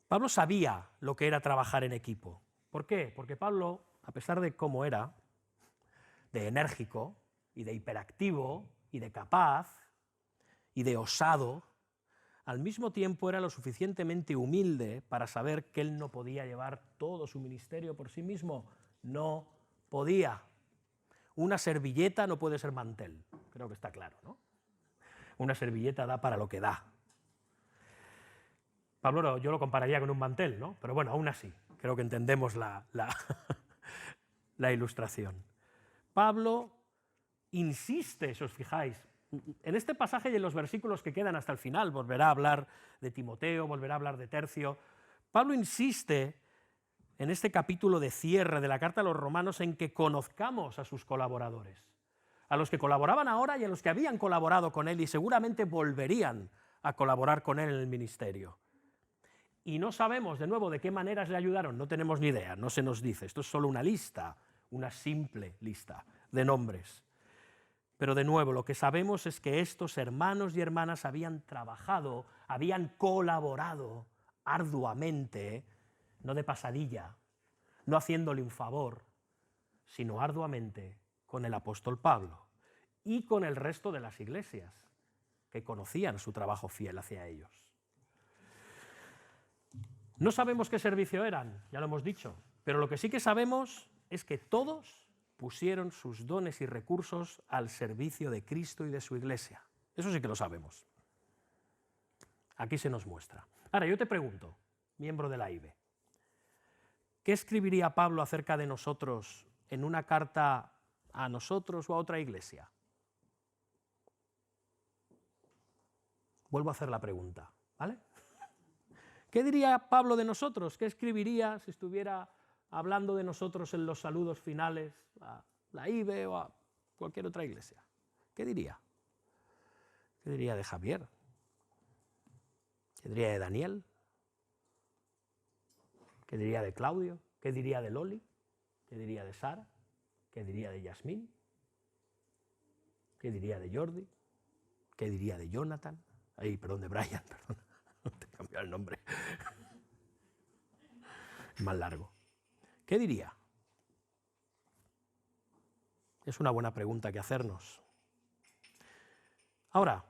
Pablo sabía lo que era trabajar en equipo. ¿Por qué? Porque Pablo, a pesar de cómo era, de enérgico y de hiperactivo y de capaz y de osado, al mismo tiempo era lo suficientemente humilde para saber que él no podía llevar todo su ministerio por sí mismo. No podía. Una servilleta no puede ser mantel, creo que está claro, ¿no? Una servilleta da para lo que da. Pablo yo lo compararía con un mantel, ¿no? Pero bueno, aún así, creo que entendemos la ilustración. Pablo insiste, si os fijáis, en este pasaje y en los versículos que quedan hasta el final, volverá a hablar de Timoteo, volverá a hablar de Tercio. Pablo insiste en este capítulo de cierre de la carta a los romanos en que conozcamos a sus colaboradores, a los que colaboraban ahora y a los que habían colaborado con él y seguramente volverían a colaborar con él en el ministerio. Y no sabemos, de nuevo, de qué maneras le ayudaron, no tenemos ni idea, no se nos dice, esto es solo una lista, una simple lista de nombres. Pero de nuevo, lo que sabemos es que estos hermanos y hermanas habían trabajado, habían colaborado arduamente, no de pasadilla, no haciéndole un favor, sino arduamente con el apóstol Pablo y con el resto de las iglesias que conocían su trabajo fiel hacia ellos. No sabemos qué servicio eran, ya lo hemos dicho, pero lo que sí que sabemos es que todos pusieron sus dones y recursos al servicio de Cristo y de su iglesia. Eso sí que lo sabemos. Aquí se nos muestra. Ahora, yo te pregunto, miembro de la IBE, ¿qué escribiría Pablo acerca de nosotros en una carta a nosotros o a otra iglesia? Vuelvo a hacer la pregunta, ¿vale? ¿Qué diría Pablo de nosotros? ¿Qué escribiría si estuviera hablando de nosotros en los saludos finales a la IBE o a cualquier otra iglesia? ¿Qué diría? ¿Qué diría de Javier? ¿Qué diría de Daniel? ¿Qué diría de Claudio? ¿Qué diría de Loli? ¿Qué diría de Sara? ¿Qué diría de Yasmín? ¿Qué diría de Jordi? ¿Qué diría de Jonathan? Ay, perdón, de Brian, perdón. Te he cambiado el nombre. Es más largo. ¿Qué diría? Es una buena pregunta que hacernos. Ahora,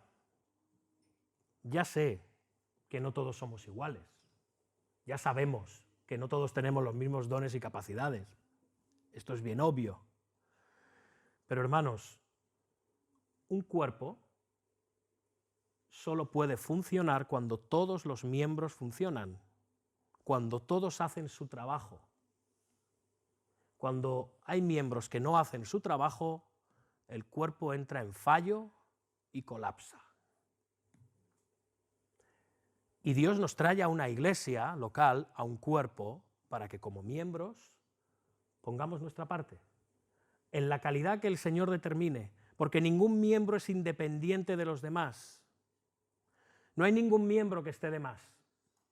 ya sé que no todos somos iguales. Ya sabemos que no todos tenemos los mismos dones y capacidades. Esto es bien obvio. Pero hermanos, un cuerpo solo puede funcionar cuando todos los miembros funcionan, cuando todos hacen su trabajo. Cuando hay miembros que no hacen su trabajo, el cuerpo entra en fallo y colapsa. Y Dios nos trae a una iglesia local, a un cuerpo, para que como miembros pongamos nuestra parte, en la calidad que el Señor determine, porque ningún miembro es independiente de los demás. No hay ningún miembro que esté de más,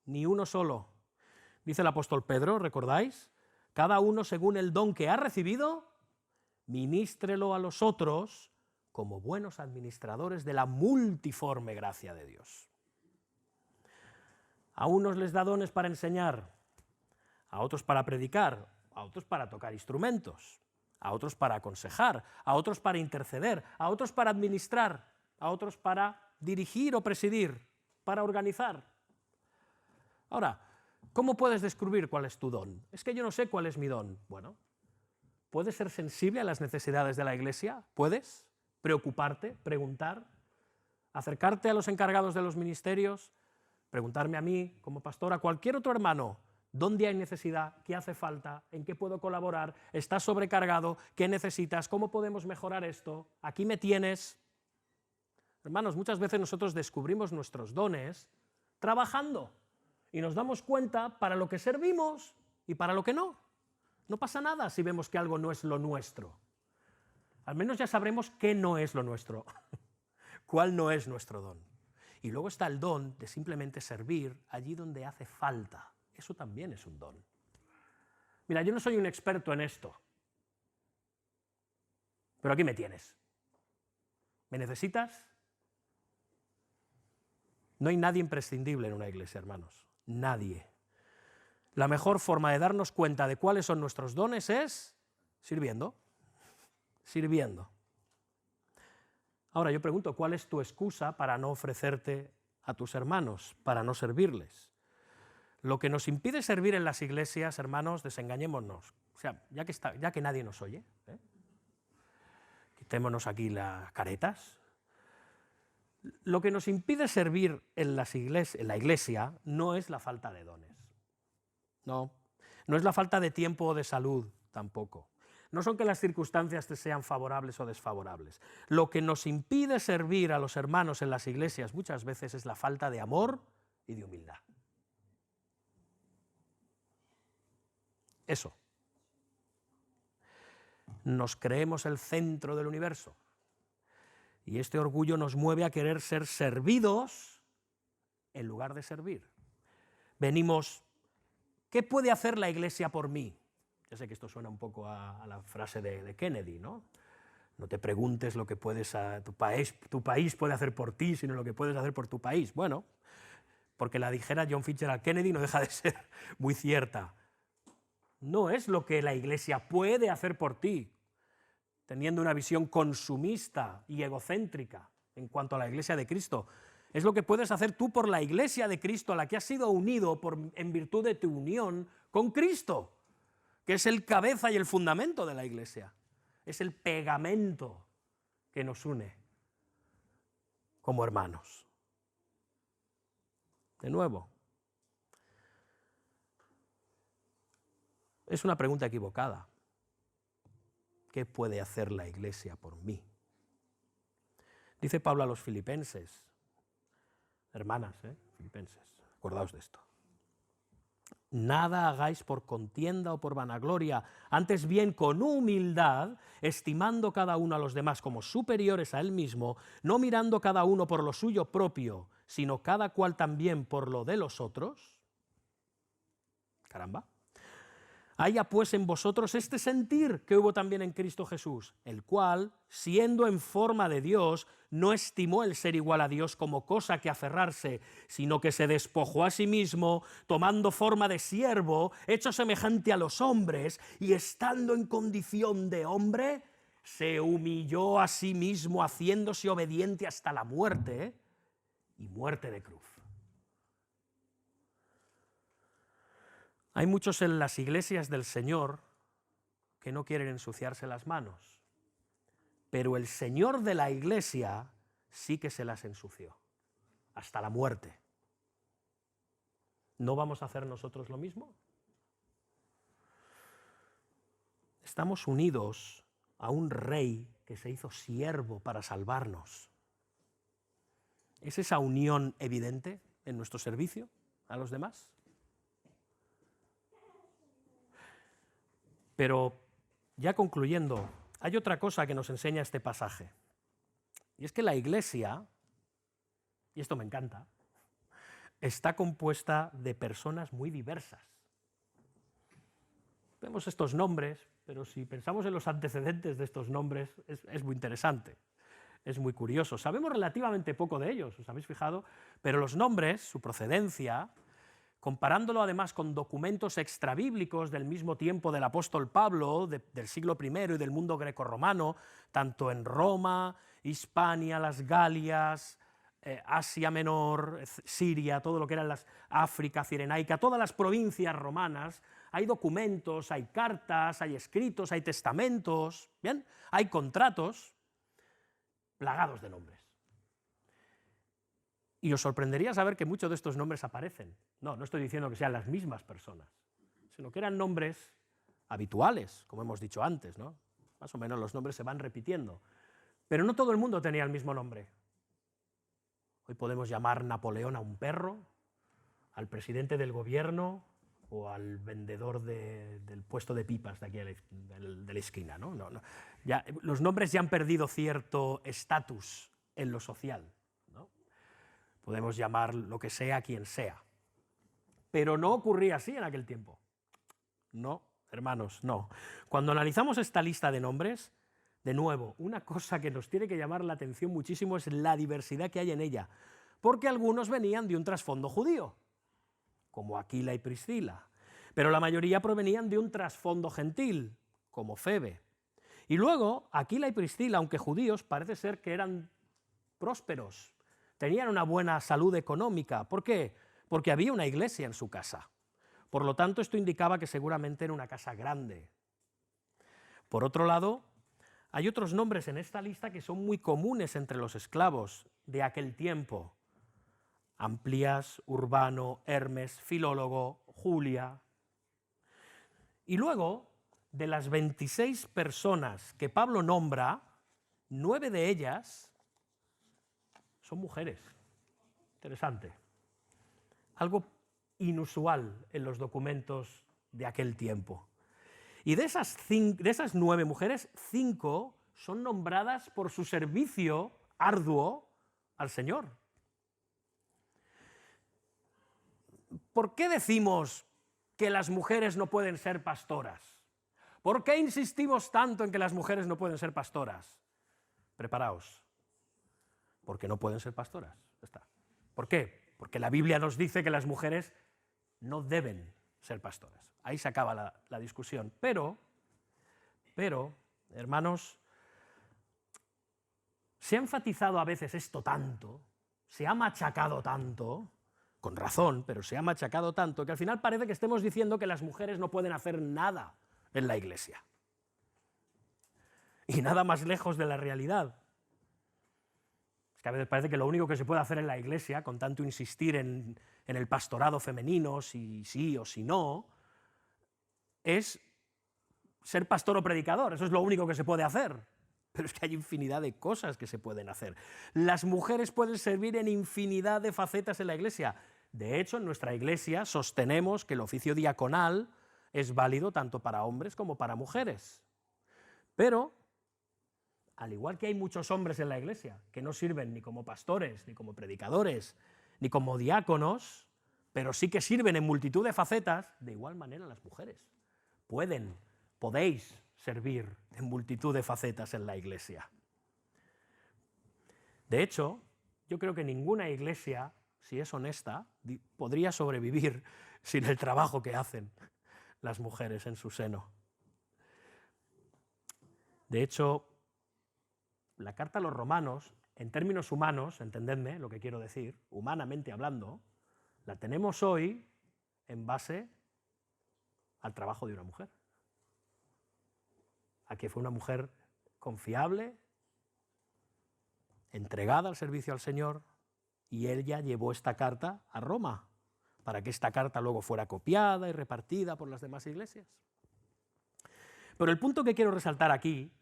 ni uno solo. Dice el apóstol Pedro, ¿recordáis? Cada uno según el don que ha recibido, ministrelo a los otros como buenos administradores de la multiforme gracia de Dios. A unos les da dones para enseñar, a otros para predicar, a otros para tocar instrumentos, a otros para aconsejar, a otros para interceder, a otros para administrar, a otros para dirigir o presidir, para organizar. Ahora, ¿cómo puedes descubrir cuál es tu don? Es que yo no sé cuál es mi don. Bueno, ¿puedes ser sensible a las necesidades de la iglesia? ¿Puedes preocuparte, preguntar, acercarte a los encargados de los ministerios, preguntarme a mí como pastor, a cualquier otro hermano, dónde hay necesidad, qué hace falta, en qué puedo colaborar, estás sobrecargado, qué necesitas, cómo podemos mejorar esto, aquí me tienes? Hermanos, muchas veces nosotros descubrimos nuestros dones trabajando y nos damos cuenta para lo que servimos y para lo que no. No pasa nada si vemos que algo no es lo nuestro. Al menos ya sabremos qué no es lo nuestro, cuál no es nuestro don. Y luego está el don de simplemente servir allí donde hace falta. Eso también es un don. Mira, yo no soy un experto en esto, pero aquí me tienes. ¿Me necesitas? No hay nadie imprescindible en una iglesia, hermanos. Nadie. La mejor forma de darnos cuenta de cuáles son nuestros dones es sirviendo. Sirviendo. Ahora yo pregunto, ¿cuál es tu excusa para no ofrecerte a tus hermanos, para no servirles? Lo que nos impide servir en las iglesias, hermanos, desengañémonos. O sea, ya que nadie nos oye, quitémonos aquí las caretas. Lo que nos impide servir en la iglesia no es la falta de dones. No es la falta de tiempo o de salud tampoco. No son que las circunstancias te sean favorables o desfavorables. Lo que nos impide servir a los hermanos en las iglesias muchas veces es la falta de amor y de humildad. Eso. Nos creemos el centro del universo. Y este orgullo nos mueve a querer ser servidos en lugar de servir. Venimos, ¿qué puede hacer la iglesia por mí? Ya sé que esto suena un poco a la frase de Kennedy, ¿no? No te preguntes lo que tu país puede hacer por ti, sino lo que puedes hacer por tu país. Bueno, porque la dijera John Fitzgerald Kennedy no deja de ser muy cierta. No es lo que la iglesia puede hacer por ti, teniendo una visión consumista y egocéntrica en cuanto a la iglesia de Cristo. Es lo que puedes hacer tú por la iglesia de Cristo, a la que has sido unido en virtud de tu unión con Cristo, que es el cabeza y el fundamento de la iglesia. Es el pegamento que nos une como hermanos. De nuevo, es una pregunta equivocada. ¿Qué puede hacer la iglesia por mí? Dice Pablo a los filipenses, hermanas, filipenses, acordaos de esto. Nada hagáis por contienda o por vanagloria, antes bien con humildad, estimando cada uno a los demás como superiores a él mismo, no mirando cada uno por lo suyo propio, sino cada cual también por lo de los otros. Caramba. Haya pues en vosotros este sentir que hubo también en Cristo Jesús, el cual, siendo en forma de Dios, no estimó el ser igual a Dios como cosa que aferrarse, sino que se despojó a sí mismo, tomando forma de siervo, hecho semejante a los hombres, y estando en condición de hombre, se humilló a sí mismo, haciéndose obediente hasta la muerte, y muerte de cruz. Hay muchos en las iglesias del Señor que no quieren ensuciarse las manos, pero el Señor de la iglesia sí que se las ensució, hasta la muerte. ¿No vamos a hacer nosotros lo mismo? Estamos unidos a un rey que se hizo siervo para salvarnos. ¿Es esa unión evidente en nuestro servicio a los demás? Pero, ya concluyendo, hay otra cosa que nos enseña este pasaje. Y es que la iglesia, y esto me encanta, está compuesta de personas muy diversas. Vemos estos nombres, pero si pensamos en los antecedentes de estos nombres, es muy interesante, es muy curioso. Sabemos relativamente poco de ellos, ¿os habéis fijado? Pero los nombres, su procedencia, comparándolo además con documentos extrabíblicos del mismo tiempo del apóstol Pablo, del siglo I y del mundo grecorromano, tanto en Roma, Hispania, las Galias, Asia Menor, Siria, todo lo que eran las África Cirenaica, todas las provincias romanas, hay documentos, hay cartas, hay escritos, hay testamentos, ¿bien? Hay contratos plagados de nombres. Y os sorprendería saber que muchos de estos nombres aparecen. No estoy diciendo que sean las mismas personas, sino que eran nombres habituales, como hemos dicho antes, ¿no? Más o menos los nombres se van repitiendo. Pero no todo el mundo tenía el mismo nombre. Hoy podemos llamar Napoleón a un perro, al presidente del gobierno o al vendedor del puesto de pipas de aquí de la esquina, ¿no? Ya, los nombres ya han perdido cierto estatus en lo social. Podemos llamar lo que sea a quien sea. Pero no ocurría así en aquel tiempo. No, hermanos, no. Cuando analizamos esta lista de nombres, de nuevo, una cosa que nos tiene que llamar la atención muchísimo es la diversidad que hay en ella. Porque algunos venían de un trasfondo judío, como Aquila y Priscila. Pero la mayoría provenían de un trasfondo gentil, como Febe. Y luego, Aquila y Priscila, aunque judíos, parece ser que eran prósperos. Tenían una buena salud económica. ¿Por qué? Porque había una iglesia en su casa. Por lo tanto, esto indicaba que seguramente era una casa grande. Por otro lado, hay otros nombres en esta lista que son muy comunes entre los esclavos de aquel tiempo. Amplias, Urbano, Hermes, Filólogo, Julia. Y luego, de las 26 personas que Pablo nombra, 9 de ellas son mujeres. Interesante. Algo inusual en los documentos de aquel tiempo. Y de esas 9 mujeres, 5 son nombradas por su servicio arduo al Señor. ¿Por qué decimos que las mujeres no pueden ser pastoras? ¿Por qué insistimos tanto en que las mujeres no pueden ser pastoras? Preparaos, porque no pueden ser pastoras. Ya está. ¿Por qué? Porque la Biblia nos dice que las mujeres no deben ser pastoras. Ahí se acaba la discusión. Pero, hermanos, se ha enfatizado a veces esto tanto, se ha machacado tanto, con razón, pero se ha machacado tanto, que al final parece que estemos diciendo que las mujeres no pueden hacer nada en la Iglesia. Y nada más lejos de la realidad. Es que a veces parece que lo único que se puede hacer en la Iglesia, con tanto insistir en el pastorado femenino, si sí o si no, es ser pastor o predicador. Eso es lo único que se puede hacer. Pero es que hay infinidad de cosas que se pueden hacer. Las mujeres pueden servir en infinidad de facetas en la Iglesia. De hecho, en nuestra Iglesia sostenemos que el oficio diaconal es válido tanto para hombres como para mujeres. Pero, al igual que hay muchos hombres en la Iglesia que no sirven ni como pastores, ni como predicadores, ni como diáconos, pero sí que sirven en multitud de facetas, de igual manera las mujeres podéis servir en multitud de facetas en la Iglesia. De hecho, yo creo que ninguna iglesia, si es honesta, podría sobrevivir sin el trabajo que hacen las mujeres en su seno. De hecho, la carta a los romanos, en términos humanos, entendedme lo que quiero decir, humanamente hablando, la tenemos hoy en base al trabajo de una mujer. A que fue una mujer confiable, entregada al servicio al Señor, y ella llevó esta carta a Roma, para que esta carta luego fuera copiada y repartida por las demás iglesias. Pero el punto que quiero resaltar aquí,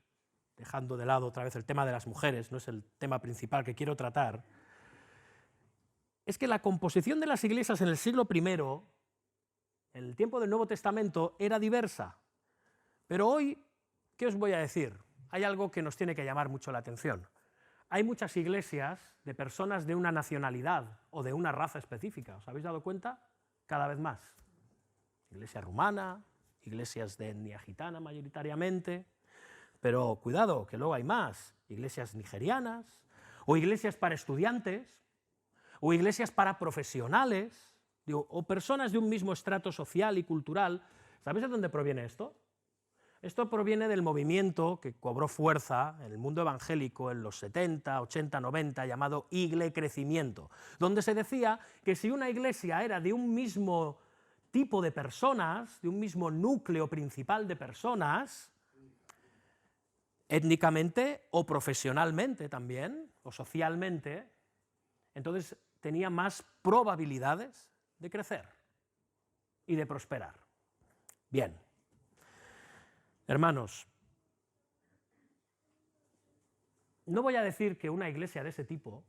dejando de lado otra vez el tema de las mujeres, no es el tema principal que quiero tratar, es que la composición de las iglesias en el siglo I, en el tiempo del Nuevo Testamento, era diversa. Pero hoy, ¿qué os voy a decir? Hay algo que nos tiene que llamar mucho la atención. Hay muchas iglesias de personas de una nacionalidad o de una raza específica. ¿Os habéis dado cuenta? Cada vez más. Iglesia rumana, iglesias de etnia gitana mayoritariamente, pero cuidado, que luego hay más. Iglesias nigerianas, o iglesias para estudiantes, o iglesias para profesionales, o personas de un mismo estrato social y cultural. ¿Sabéis de dónde proviene esto? Esto proviene del movimiento que cobró fuerza en el mundo evangélico en los 70, 80, 90, llamado iglecrecimiento, donde se decía que si una iglesia era de un mismo tipo de personas, de un mismo núcleo principal de personas, étnicamente o profesionalmente también, o socialmente, entonces tenía más probabilidades de crecer y de prosperar. Bien. Hermanos, no voy a decir que una iglesia de ese tipo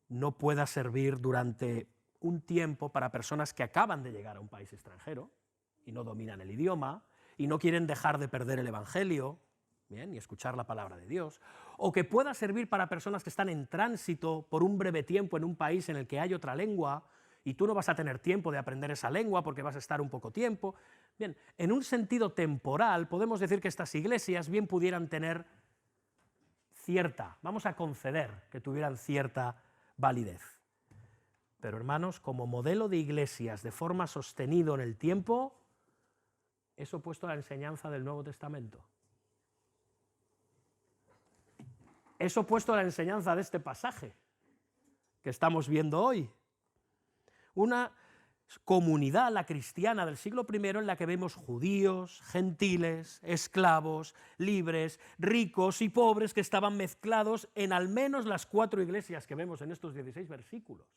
no pueda servir durante un tiempo para personas que acaban de llegar a un país extranjero y no dominan el idioma y no quieren dejar de perder el evangelio, bien, y escuchar la palabra de Dios, o que pueda servir para personas que están en tránsito por un breve tiempo en un país en el que hay otra lengua y tú no vas a tener tiempo de aprender esa lengua porque vas a estar un poco tiempo. Bien, en un sentido temporal podemos decir que estas iglesias bien pudieran tener vamos a conceder que tuvieran cierta validez. Pero hermanos, como modelo de iglesias de forma sostenido en el tiempo, es opuesto a la enseñanza del Nuevo Testamento. Es opuesto a la enseñanza de este pasaje que estamos viendo hoy. Una comunidad, la cristiana del siglo I, en la que vemos judíos, gentiles, esclavos, libres, ricos y pobres que estaban mezclados en al menos las 4 iglesias que vemos en estos 16 versículos.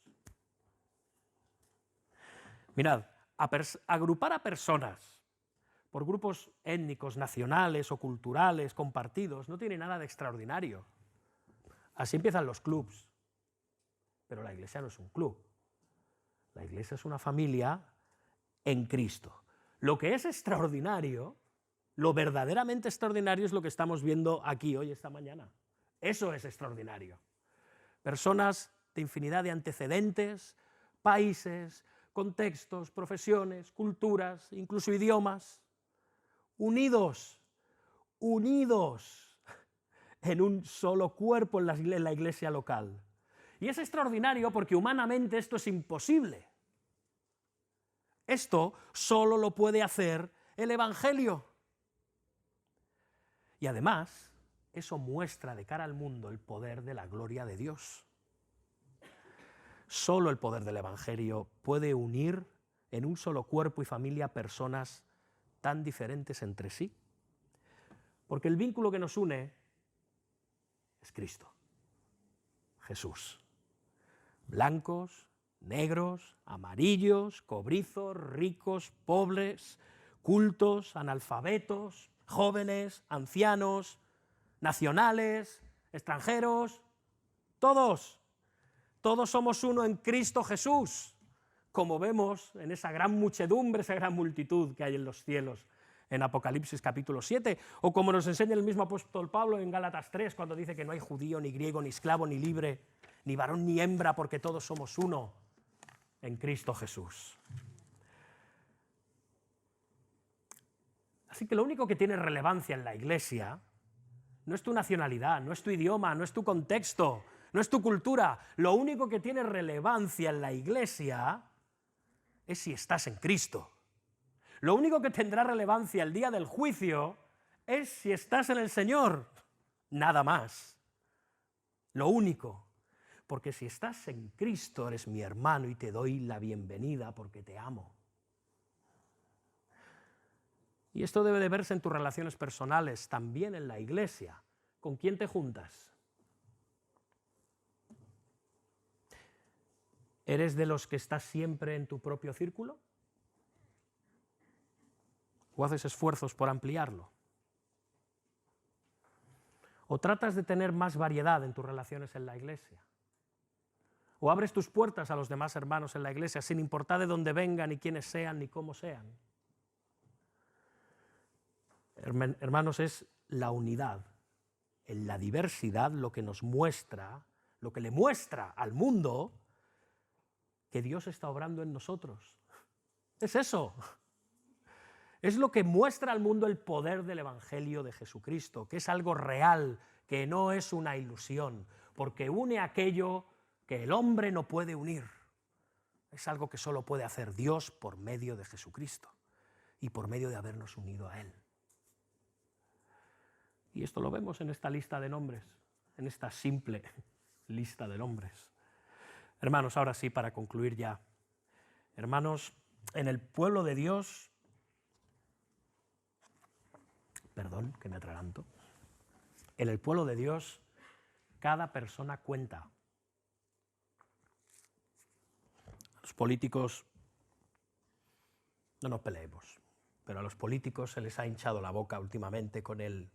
Mirad, agrupar a personas por grupos étnicos, nacionales o culturales compartidos, no tiene nada de extraordinario. Así empiezan los clubs, pero la Iglesia no es un club. La Iglesia es una familia en Cristo. Lo que es extraordinario, lo verdaderamente extraordinario es lo que estamos viendo aquí hoy, esta mañana. Eso es extraordinario. Personas de infinidad de antecedentes, países, contextos, profesiones, culturas, incluso idiomas, unidos en un solo cuerpo en la iglesia local. Y es extraordinario porque humanamente esto es imposible. Esto solo lo puede hacer el Evangelio. Y además, eso muestra de cara al mundo el poder de la gloria de Dios. Solo el poder del Evangelio puede unir en un solo cuerpo y familia personas tan diferentes entre sí. Porque el vínculo que nos une es Cristo, Jesús. Blancos, negros, amarillos, cobrizos, ricos, pobres, cultos, analfabetos, jóvenes, ancianos, nacionales, extranjeros, todos somos uno en Cristo Jesús, como vemos en esa gran muchedumbre, esa gran multitud que hay en los cielos en Apocalipsis capítulo 7, o como nos enseña el mismo apóstol Pablo en Gálatas 3, cuando dice que no hay judío, ni griego, ni esclavo, ni libre, ni varón, ni hembra, porque todos somos uno en Cristo Jesús. Así que lo único que tiene relevancia en la Iglesia no es tu nacionalidad, no es tu idioma, no es tu contexto, no es tu cultura. Lo único que tiene relevancia en la Iglesia es si estás en Cristo. Lo único que tendrá relevancia el día del juicio es si estás en el Señor. Nada más. Lo único. Porque si estás en Cristo eres mi hermano y te doy la bienvenida porque te amo. Y esto debe de verse en tus relaciones personales, también en la Iglesia. ¿Con quién te juntas? ¿Eres de los que estás siempre en tu propio círculo? ¿O haces esfuerzos por ampliarlo? ¿O tratas de tener más variedad en tus relaciones en la Iglesia? ¿O abres tus puertas a los demás hermanos en la Iglesia sin importar de dónde vengan, ni quiénes sean, ni cómo sean? Hermanos, es la unidad en la diversidad lo que nos muestra, lo que le muestra al mundo que Dios está obrando en nosotros. Es eso. Es lo que muestra al mundo el poder del Evangelio de Jesucristo, que es algo real, que no es una ilusión, porque une aquello que el hombre no puede unir. Es algo que solo puede hacer Dios por medio de Jesucristo y por medio de habernos unido a Él. Y esto lo vemos en esta lista de nombres, en esta simple lista de nombres. Hermanos, ahora sí, para concluir ya. Hermanos, en el pueblo de Dios, perdón, que me atraganto, en el pueblo de Dios, cada persona cuenta. Los políticos, no nos peleemos, pero a los políticos se les ha hinchado la boca últimamente con el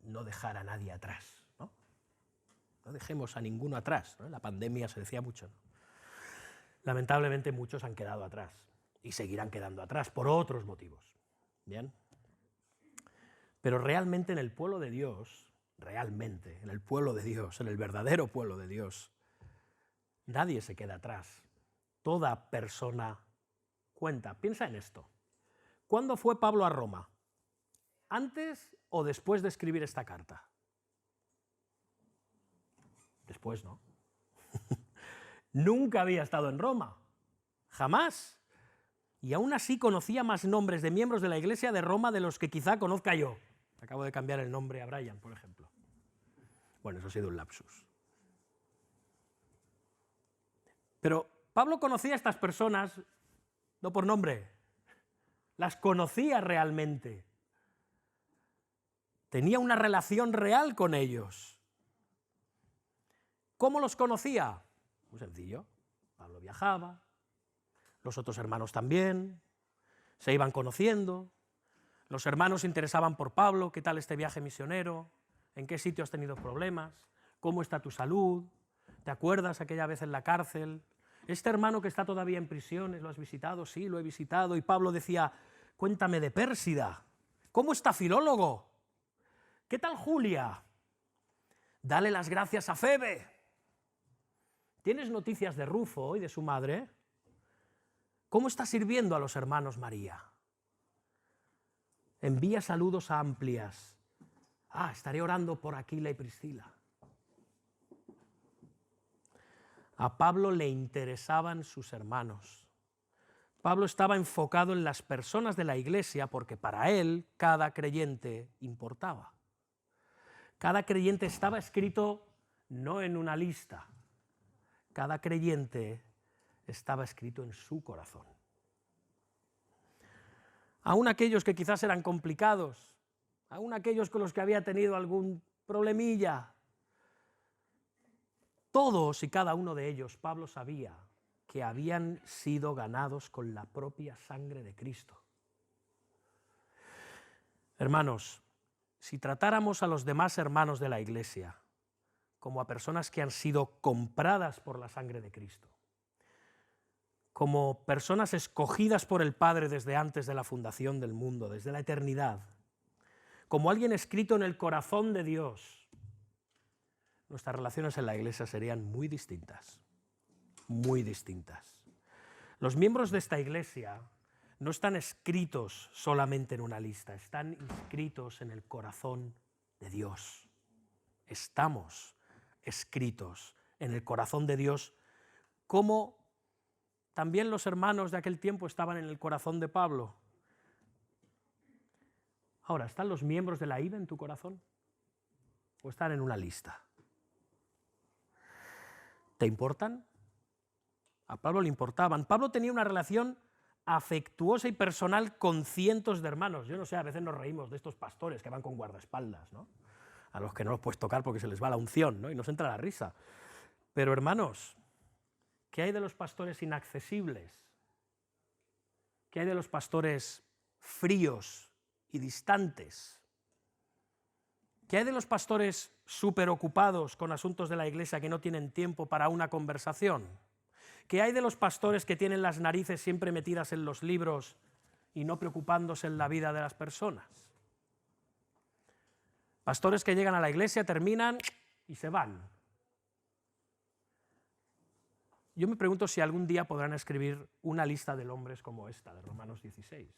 no dejar a nadie atrás, ¿no? No dejemos a ninguno atrás, ¿no? En la pandemia se decía mucho, ¿no? Lamentablemente muchos han quedado atrás y seguirán quedando atrás por otros motivos. ¿Bien? Pero realmente en el pueblo de Dios, realmente en el pueblo de Dios, en el verdadero pueblo de Dios, nadie se queda atrás. Toda persona cuenta. Piensa en esto. ¿Cuándo fue Pablo a Roma? ¿Antes o después de escribir esta carta? Después, ¿no? Nunca había estado en Roma. Jamás. Y aún así conocía más nombres de miembros de la Iglesia de Roma de los que quizá conozca yo. Acabo de cambiar el nombre a Brian, por ejemplo. Bueno, eso ha sido un lapsus. Pero Pablo conocía a estas personas no por nombre, las conocía realmente. Tenía una relación real con ellos. ¿Cómo los conocía? Muy sencillo. Pablo viajaba, los otros hermanos también, se iban conociendo, Los hermanos se interesaban por Pablo, ¿qué tal este viaje misionero? ¿En qué sitio has tenido problemas? ¿Cómo está tu salud? ¿Te acuerdas aquella vez en la cárcel? Este hermano que está todavía en prisiones, ¿lo has visitado? Sí, lo he visitado. Y Pablo decía, cuéntame de Pérsida. ¿Cómo está Filólogo? ¿Qué tal Julia? Dale las gracias a Febe. ¿Tienes noticias de Rufo y de su madre? ¿Cómo está sirviendo a los hermanos María? Envía saludos a Amplias. Estaré orando por Aquila y Priscila. A Pablo le interesaban sus hermanos. Pablo estaba enfocado en las personas de la iglesia porque para él cada creyente importaba. Cada creyente estaba escrito no en una lista, cada creyente estaba escrito en su corazón. Aún aquellos que quizás eran complicados, aún aquellos con los que había tenido algún problemilla, todos y cada uno de ellos, Pablo sabía que habían sido ganados con la propia sangre de Cristo. Hermanos, si tratáramos a los demás hermanos de la iglesia como a personas que han sido compradas por la sangre de Cristo, como personas escogidas por el Padre desde antes de la fundación del mundo, desde la eternidad, como alguien escrito en el corazón de Dios, nuestras relaciones en la iglesia serían muy distintas, muy distintas. Los miembros de esta iglesia no están escritos solamente en una lista, están inscritos en el corazón de Dios. Estamos escritos en el corazón de Dios, como también los hermanos de aquel tiempo estaban en el corazón de Pablo. Ahora, ¿están los miembros de la IBE en tu corazón? ¿O están en una lista? ¿Te importan? A Pablo le importaban. Pablo tenía una relación afectuosa y personal con cientos de hermanos. Yo no sé, a veces nos reímos de estos pastores que van con guardaespaldas, ¿no? A los que no los puedes tocar porque se les va la unción, ¿no? Y nos entra la risa. Pero hermanos, ¿qué hay de los pastores inaccesibles? ¿Qué hay de los pastores fríos y distantes? ¿Qué hay de los pastores súper ocupados con asuntos de la iglesia que no tienen tiempo para una conversación? ¿Qué hay de los pastores que tienen las narices siempre metidas en los libros y no preocupándose en la vida de las personas? Pastores que llegan a la iglesia, terminan y se van. Yo me pregunto si algún día podrán escribir una lista de hombres como esta, de Romanos 16.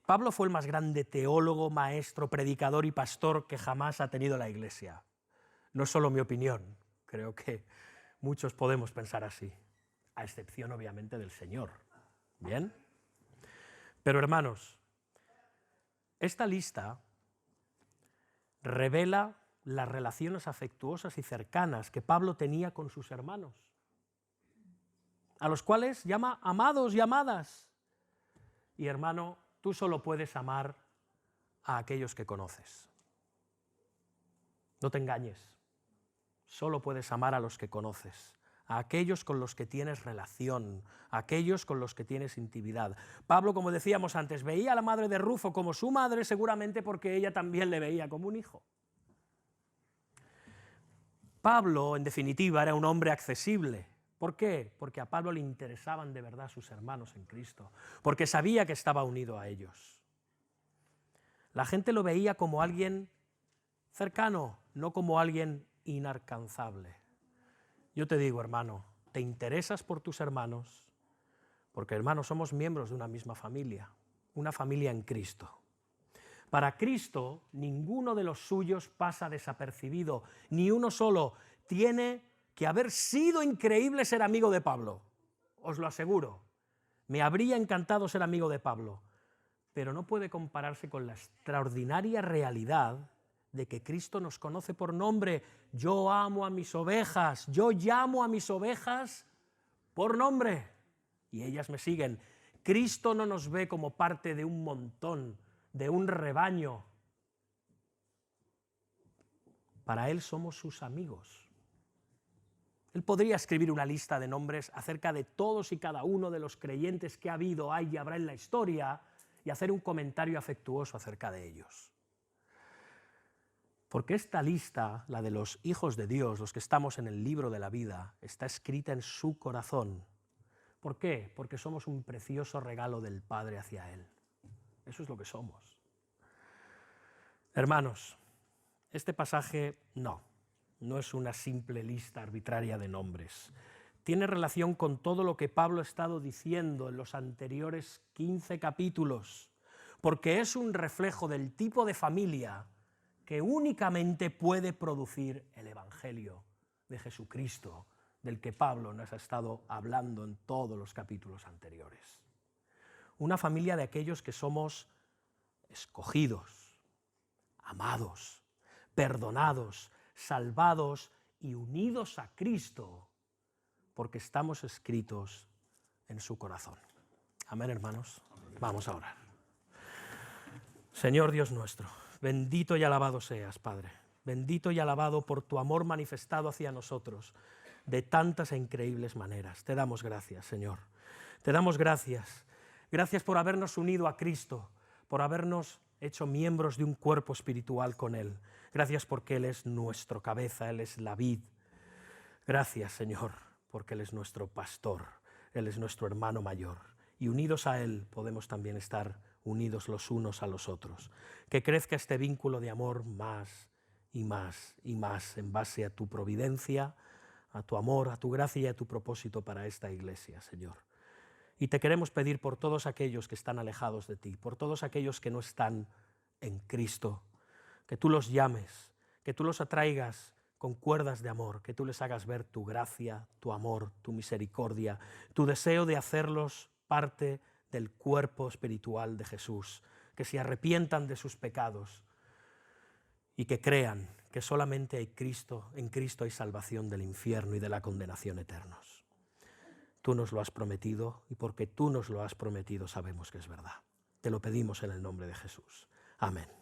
Pablo fue el más grande teólogo, maestro, predicador y pastor que jamás ha tenido la iglesia. No es solo mi opinión, creo que muchos podemos pensar así, a excepción obviamente del Señor. ¿Bien? Pero hermanos, esta lista revela las relaciones afectuosas y cercanas que Pablo tenía con sus hermanos, a los cuales llama amados y amadas. Y hermano, tú solo puedes amar a aquellos que conoces. No te engañes, solo puedes amar a los que conoces, a aquellos con los que tienes relación, a aquellos con los que tienes intimidad. Pablo, como decíamos antes, veía a la madre de Rufo como su madre, seguramente porque ella también le veía como un hijo. Pablo, en definitiva, era un hombre accesible. ¿Por qué? Porque a Pablo le interesaban de verdad sus hermanos en Cristo, porque sabía que estaba unido a ellos. La gente lo veía como alguien cercano, no como alguien inalcanzable. Yo te digo, hermano, te interesas por tus hermanos, porque hermanos somos miembros de una misma familia, una familia en Cristo. Para Cristo, ninguno de los suyos pasa desapercibido, ni uno solo. Tiene que haber sido increíble ser amigo de Pablo, os lo aseguro. Me habría encantado ser amigo de Pablo, pero no puede compararse con la extraordinaria realidad de que Cristo nos conoce por nombre. Yo amo a mis ovejas, yo llamo a mis ovejas por nombre, y ellas me siguen. Cristo no nos ve como parte de un montón, de un rebaño. Para Él somos sus amigos. Él podría escribir una lista de nombres acerca de todos y cada uno de los creyentes que ha habido, hay y habrá en la historia y hacer un comentario afectuoso acerca de ellos. Porque esta lista, la de los hijos de Dios, los que estamos en el libro de la vida, está escrita en su corazón. ¿Por qué? Porque somos un precioso regalo del Padre hacia Él. Eso es lo que somos. Hermanos, este pasaje no es una simple lista arbitraria de nombres. Tiene relación con todo lo que Pablo ha estado diciendo en los anteriores 15 capítulos, porque es un reflejo del tipo de familia que únicamente puede producir el Evangelio de Jesucristo, del que Pablo nos ha estado hablando en todos los capítulos anteriores. Una familia de aquellos que somos escogidos, amados, perdonados, salvados y unidos a Cristo, porque estamos escritos en su corazón. Amén, hermanos. Vamos a orar. Señor Dios nuestro, bendito y alabado seas, Padre. Bendito y alabado por tu amor manifestado hacia nosotros de tantas e increíbles maneras. Te damos gracias, Señor. Te damos gracias. Gracias por habernos unido a Cristo, por habernos hecho miembros de un cuerpo espiritual con Él. Gracias porque Él es nuestro cabeza, Él es la vid. Gracias, Señor, porque Él es nuestro pastor, Él es nuestro hermano mayor. Y unidos a Él podemos también estar unidos los unos a los otros. Que crezca este vínculo de amor más y más y más en base a tu providencia, a tu amor, a tu gracia y a tu propósito para esta iglesia, Señor. Y te queremos pedir por todos aquellos que están alejados de ti, por todos aquellos que no están en Cristo, que tú los llames, que tú los atraigas con cuerdas de amor, que tú les hagas ver tu gracia, tu amor, tu misericordia, tu deseo de hacerlos parte del cuerpo espiritual de Jesús, que se arrepientan de sus pecados y que crean que solamente hay Cristo, en Cristo hay salvación del infierno y de la condenación eternos. Tú nos lo has prometido y porque tú nos lo has prometido sabemos que es verdad. Te lo pedimos en el nombre de Jesús. Amén.